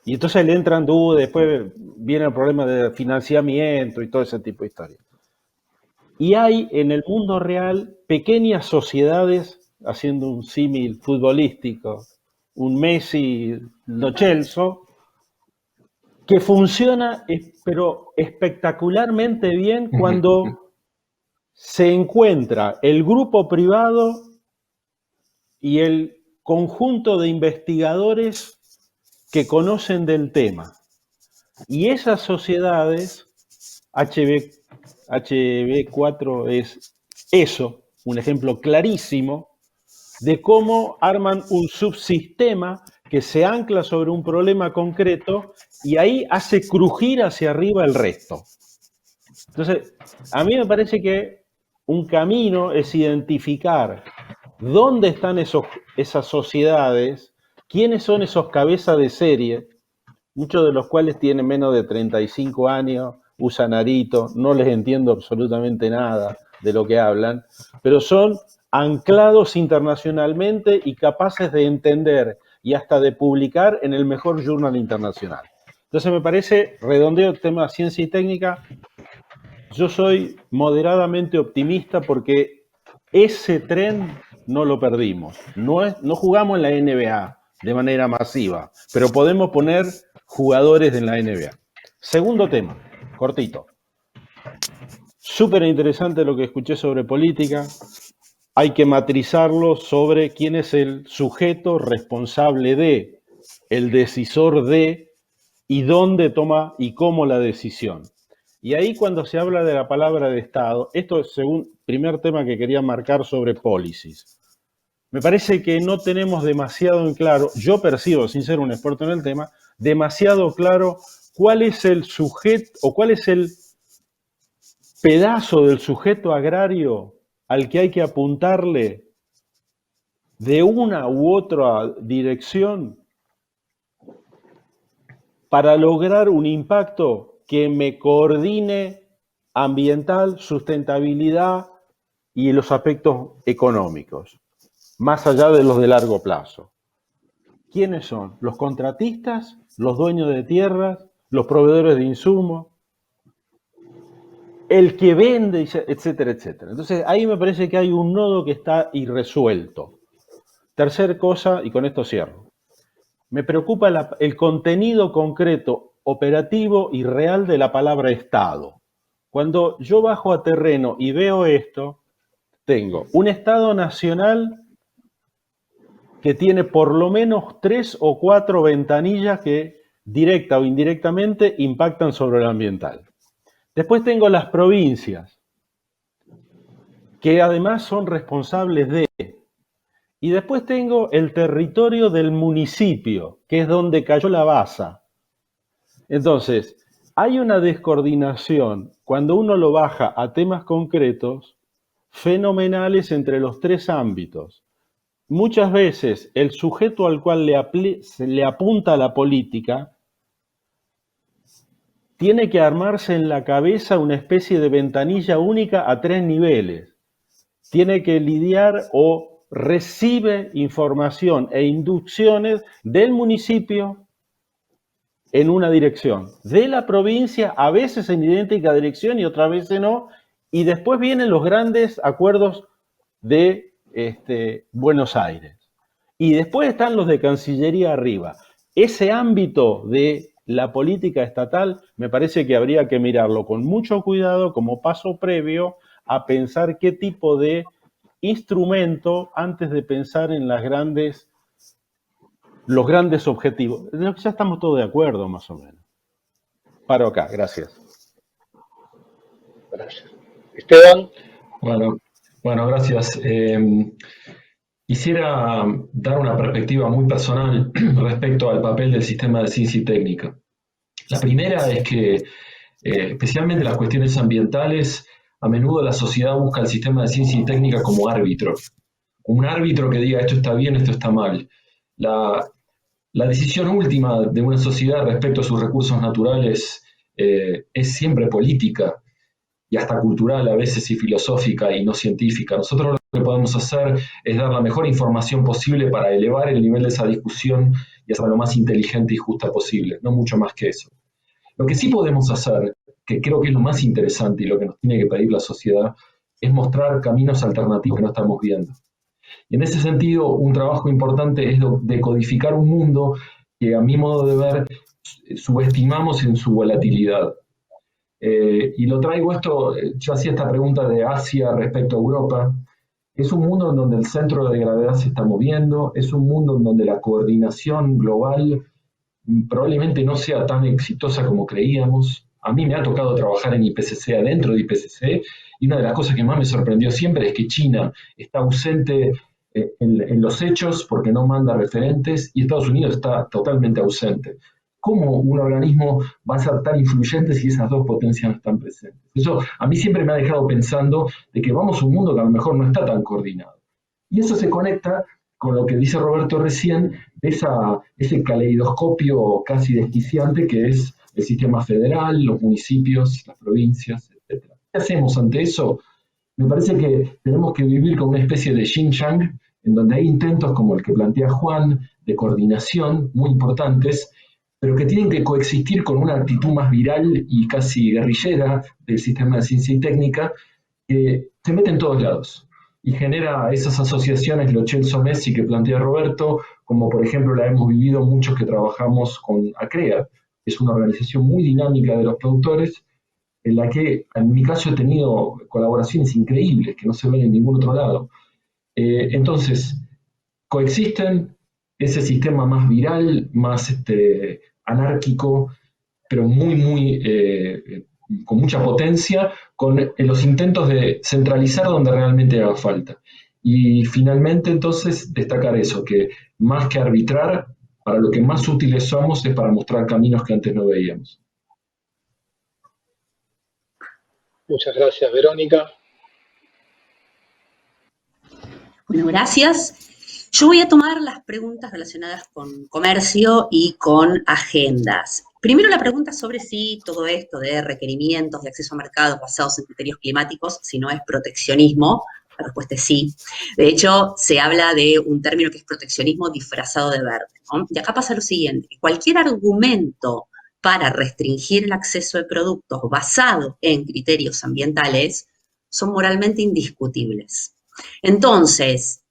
Y entonces le entran dudas, después viene el problema de financiamiento y todo ese tipo de historias. Y hay en el mundo real pequeñas sociedades, haciendo un símil futbolístico, un Messi, Lo Celso, que funciona pero espectacularmente bien cuando se encuentra el grupo privado y el conjunto de investigadores que conocen del tema. Y esas sociedades, HB4 es eso, un ejemplo clarísimo de cómo arman un subsistema que se ancla sobre un problema concreto y ahí hace crujir hacia arriba el resto. Entonces, a mí me parece que un camino es identificar dónde están esas sociedades, quiénes son esos cabezas de serie, muchos de los cuales tienen menos de 35 años, usan arito, no les entiendo absolutamente nada de lo que hablan, pero son anclados internacionalmente y capaces de entender y hasta de publicar en el mejor journal internacional. Entonces me parece, redondeo el tema ciencia y técnica, yo soy moderadamente optimista porque ese tren no lo perdimos. No jugamos en la NBA de manera masiva, pero podemos poner jugadores en la NBA. Segundo tema, cortito. Súper interesante lo que escuché sobre política. Hay que matrizarlo sobre quién es el sujeto responsable de, el decisor de, y dónde toma y cómo la decisión. Y ahí cuando se habla de la palabra de Estado, esto es según primer tema que quería marcar sobre policies. Me parece que no tenemos demasiado en claro, yo percibo, sin ser un experto en el tema, demasiado claro cuál es el sujeto o cuál es el pedazo del sujeto agrario al que hay que apuntarle de una u otra dirección para lograr un impacto que me coordine ambiental, sustentabilidad y los aspectos económicos, más allá de los de largo plazo. ¿Quiénes son? Los contratistas, los dueños de tierras, los proveedores de insumos, el que vende, etcétera, etcétera. Entonces ahí me parece que hay un nodo que está irresuelto. Tercer cosa, y con esto cierro. Me preocupa el contenido concreto, operativo y real de la palabra Estado. Cuando yo bajo a terreno y veo esto, tengo un Estado nacional que tiene por lo menos 3 o 4 ventanillas que directa o indirectamente impactan sobre lo ambiental. Después tengo las provincias, que además son responsables de. Y después tengo el territorio del municipio, que es donde cayó la baza. Entonces, hay una descoordinación, cuando uno lo baja a temas concretos, fenomenales entre los tres ámbitos. Muchas veces el sujeto al cual le apunta la política tiene que armarse en la cabeza una especie de ventanilla única a 3 niveles. Tiene que lidiar o recibe información e inducciones del municipio, en una dirección de la provincia, a veces en idéntica dirección y otras veces no, y después vienen los grandes acuerdos de Buenos Aires. Y después están los de Cancillería arriba. Ese ámbito de la política estatal me parece que habría que mirarlo con mucho cuidado como paso previo a pensar qué tipo de instrumento antes de pensar en los grandes objetivos. Ya estamos todos de acuerdo, más o menos. Paro acá, gracias. Gracias. Esteban. Bueno, gracias. Quisiera dar una perspectiva muy personal respecto al papel del sistema de ciencia y técnica. La primera es que, especialmente las cuestiones ambientales, a menudo la sociedad busca el sistema de ciencia y técnica como árbitro. Un árbitro que diga esto está bien, esto está mal. La decisión última de una sociedad respecto a sus recursos naturales es siempre política y hasta cultural a veces y filosófica y no científica. Nosotros lo que podemos hacer es dar la mejor información posible para elevar el nivel de esa discusión y hacerla lo más inteligente y justa posible, no mucho más que eso. Lo que sí podemos hacer, que creo que es lo más interesante y lo que nos tiene que pedir la sociedad, es mostrar caminos alternativos que no estamos viendo. Y en ese sentido, un trabajo importante es decodificar un mundo que, a mi modo de ver, subestimamos en su volatilidad. Y lo traigo esto, yo hacía esta pregunta de Asia respecto a Europa. Es un mundo en donde el centro de gravedad se está moviendo, es un mundo en donde la coordinación global probablemente no sea tan exitosa como creíamos. A mí me ha tocado trabajar en IPCC, adentro de IPCC, y una de las cosas que más me sorprendió siempre es que China está ausente en los hechos porque no manda referentes y Estados Unidos está totalmente ausente. ¿Cómo un organismo va a ser tan influyente si esas dos potencias no están presentes? Eso a mí siempre me ha dejado pensando de que vamos a un mundo que a lo mejor no está tan coordinado. Y eso se conecta con lo que dice Roberto recién, ese caleidoscopio casi desquiciante que es el sistema federal, los municipios, las provincias, etc. ¿Qué hacemos ante eso? Me parece que tenemos que vivir con una especie de yin-yang, en donde hay intentos como el que plantea Juan, de coordinación, muy importantes, pero que tienen que coexistir con una actitud más viral y casi guerrillera del sistema de ciencia y técnica, que se mete en todos lados y genera esas asociaciones, lo Chelsea-Messi que plantea Roberto, como por ejemplo la hemos vivido muchos que trabajamos con ACREA, que es una organización muy dinámica de los productores, en la que en mi caso he tenido colaboraciones increíbles que no se ven en ningún otro lado. Entonces, coexisten ese sistema más viral, más anárquico, pero con mucha potencia, con los intentos de centralizar donde realmente haga falta. Y finalmente, entonces, destacar eso, que más que arbitrar, para lo que más útiles somos es para mostrar caminos que antes no veíamos. Muchas gracias, Verónica. Bueno, gracias. Yo voy a tomar las preguntas relacionadas con comercio y con agendas. Primero la pregunta sobre si todo esto de requerimientos de acceso a mercados basados en criterios climáticos, si no es proteccionismo. La respuesta es sí. De hecho, se habla de un término que es proteccionismo disfrazado de verde, ¿no? Y acá pasa lo siguiente, cualquier argumento para restringir el acceso de productos basados en criterios ambientales son moralmente indiscutibles. Entonces,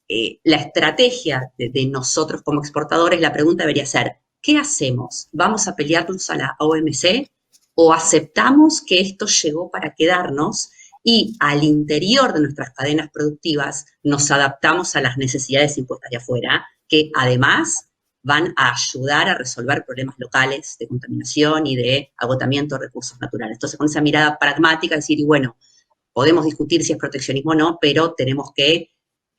la estrategia de nosotros como exportadores, la pregunta debería ser, ¿qué hacemos? ¿Vamos a pelearnos a la OMC o aceptamos que esto llegó para quedarnos y al interior de nuestras cadenas productivas nos adaptamos a las necesidades impuestas de afuera, que además van a ayudar a resolver problemas locales de contaminación y de agotamiento de recursos naturales? Entonces, con esa mirada pragmática, decir, y bueno, podemos discutir si es proteccionismo o no, pero tenemos que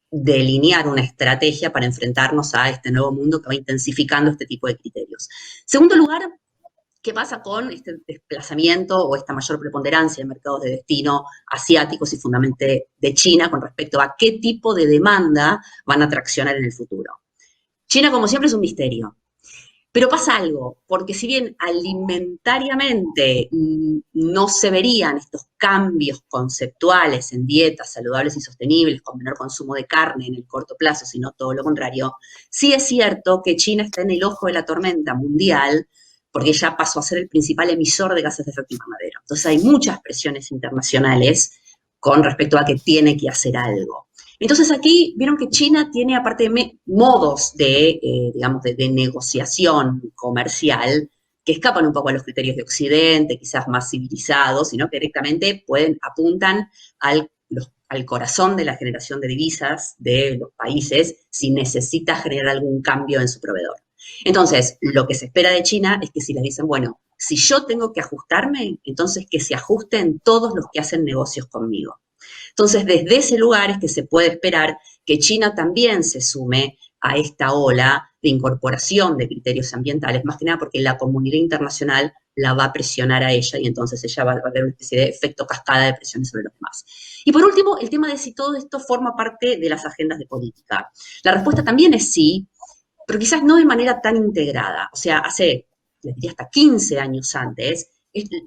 delinear una estrategia para enfrentarnos a este nuevo mundo que va intensificando este tipo de criterios. Segundo lugar, ¿qué pasa con este desplazamiento o esta mayor preponderancia en mercados de destino asiáticos y fundamentalmente de China con respecto a qué tipo de demanda van a traccionar en el futuro? China, como siempre, es un misterio. Pero pasa algo, porque si bien alimentariamente no se verían estos cambios conceptuales en dietas saludables y sostenibles con menor consumo de carne en el corto plazo, sino todo lo contrario, sí es cierto que China está en el ojo de la tormenta mundial porque ya pasó a ser el principal emisor de gases de efecto invernadero. Entonces hay muchas presiones internacionales con respecto a que tiene que hacer algo. Entonces aquí vieron que China tiene, aparte de modos de, digamos, de negociación comercial, que escapan un poco a los criterios de Occidente, quizás más civilizados, sino que directamente apuntan al corazón de la generación de divisas de los países si necesita generar algún cambio en su proveedor. Entonces, lo que se espera de China es que si les dicen, bueno, si yo tengo que ajustarme, entonces que se ajusten todos los que hacen negocios conmigo. Entonces, desde ese lugar es que se puede esperar que China también se sume a esta ola de incorporación de criterios ambientales, más que nada porque la comunidad internacional la va a presionar a ella y entonces ella va a tener una especie de efecto cascada de presiones sobre los demás. Y por último, el tema de si todo esto forma parte de las agendas de política. La respuesta también es sí, pero quizás no de manera tan integrada. O sea, hace, les diría, hasta 15 años antes,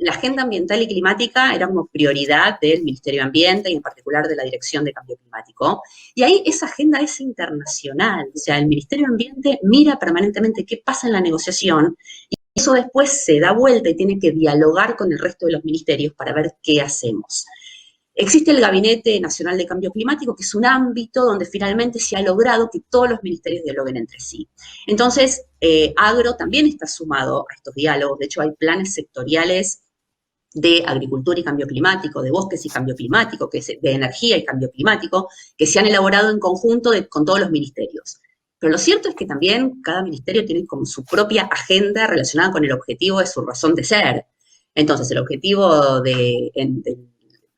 la agenda ambiental y climática era como prioridad del Ministerio de Ambiente y en particular de la Dirección de Cambio Climático. Y ahí esa agenda es internacional. O sea, el Ministerio de Ambiente mira permanentemente qué pasa en la negociación y eso después se da vuelta y tiene que dialogar con el resto de los ministerios para ver qué hacemos. Existe el Gabinete Nacional de Cambio Climático, que es un ámbito donde finalmente se ha logrado que todos los ministerios dialoguen entre sí. Entonces, Agro también está sumado a estos diálogos. De hecho, hay planes sectoriales de agricultura y cambio climático, de bosques y cambio climático, de energía y cambio climático, que se han elaborado en conjunto con todos los ministerios. Pero lo cierto es que también cada ministerio tiene como su propia agenda relacionada con el objetivo de su razón de ser. Entonces, el objetivo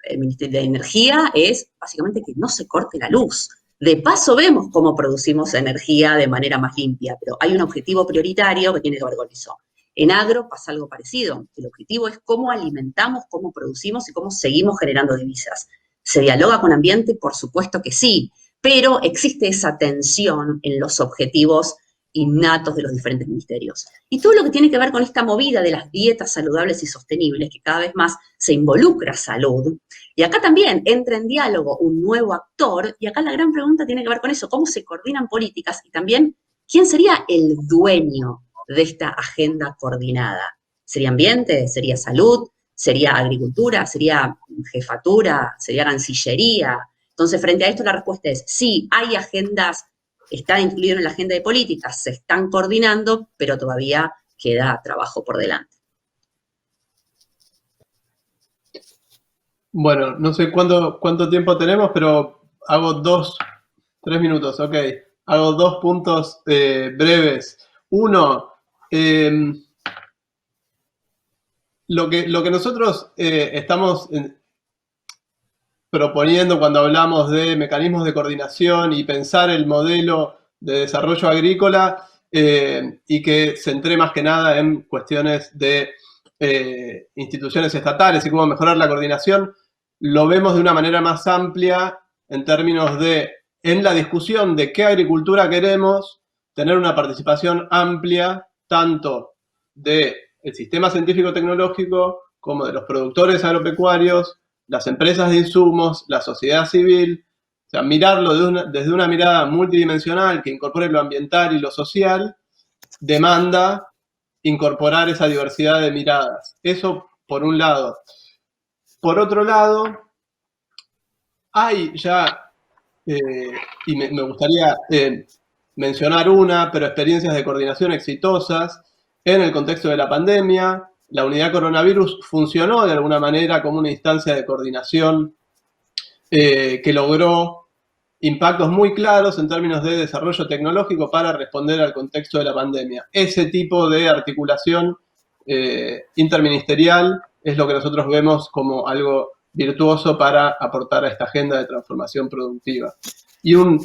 el Ministerio de Energía es básicamente que no se corte la luz. De paso vemos cómo producimos energía de manera más limpia, pero hay un objetivo prioritario que tiene que ver con eso. En agro pasa algo parecido. El objetivo es cómo alimentamos, cómo producimos y cómo seguimos generando divisas. ¿Se dialoga con ambiente? Por supuesto que sí, pero existe esa tensión en los objetivos innatos de los diferentes ministerios. Y todo lo que tiene que ver con esta movida de las dietas saludables y sostenibles, que cada vez más se involucra salud, y acá también entra en diálogo un nuevo actor, y acá la gran pregunta tiene que ver con eso, cómo se coordinan políticas y también quién sería el dueño de esta agenda coordinada. ¿Sería ambiente? ¿Sería salud? ¿Sería agricultura? ¿Sería jefatura? ¿Sería cancillería? Entonces, frente a esto la respuesta es sí, hay agendas, está incluido en la agenda de políticas, se están coordinando, pero todavía queda trabajo por delante. Bueno, no sé cuánto tiempo tenemos, pero hago 3 minutos, ok. Hago 2 puntos breves. Uno, lo que nosotros estamos proponiendo cuando hablamos de mecanismos de coordinación y pensar el modelo de desarrollo agrícola y que se centre más que nada en cuestiones de instituciones estatales y cómo mejorar la coordinación, lo vemos de una manera más amplia en términos de, en la discusión de qué agricultura queremos, tener una participación amplia tanto del sistema científico-tecnológico como de los productores agropecuarios, las empresas de insumos, la sociedad civil, o sea, mirarlo desde una mirada multidimensional que incorpore lo ambiental y lo social, demanda incorporar esa diversidad de miradas. Eso por un lado. Por otro lado, hay ya, y me gustaría mencionar pero experiencias de coordinación exitosas en el contexto de la pandemia. La unidad coronavirus funcionó de alguna manera como una instancia de coordinación que logró impactos muy claros en términos de desarrollo tecnológico para responder al contexto de la pandemia. Ese tipo de articulación interministerial es lo que nosotros vemos como algo virtuoso para aportar a esta agenda de transformación productiva. Y un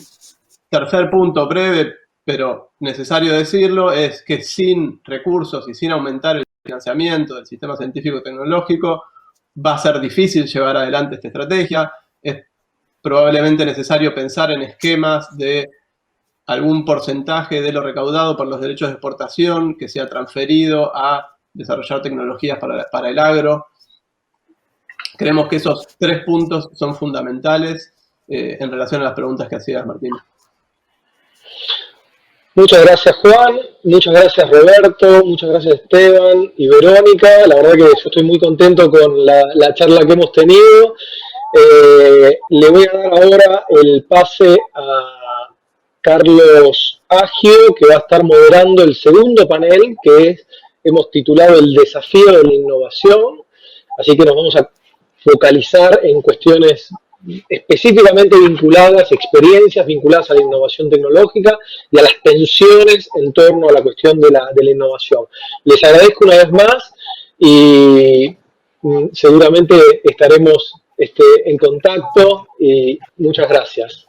tercer punto breve, pero necesario decirlo, es que sin recursos y sin aumentar el financiamiento del sistema científico-tecnológico va a ser difícil llevar adelante esta estrategia. Es probablemente necesario pensar en esquemas de algún porcentaje de lo recaudado por los derechos de exportación que sea transferido a desarrollar tecnologías para el agro. Creemos que esos 3 puntos son fundamentales en relación a las preguntas que hacías, Martín. Muchas gracias, Juan, muchas gracias, Roberto, muchas gracias, Esteban y Verónica. La verdad que yo estoy muy contento con la charla que hemos tenido. Le voy a dar ahora el pase a Carlos Agio, que va a estar moderando el segundo panel, que hemos titulado El desafío de la innovación. Así que nos vamos a focalizar en cuestiones específicamente vinculadas, experiencias vinculadas a la innovación tecnológica y a las tensiones en torno a la cuestión de la innovación. Les agradezco una vez más y seguramente estaremos en contacto y muchas gracias.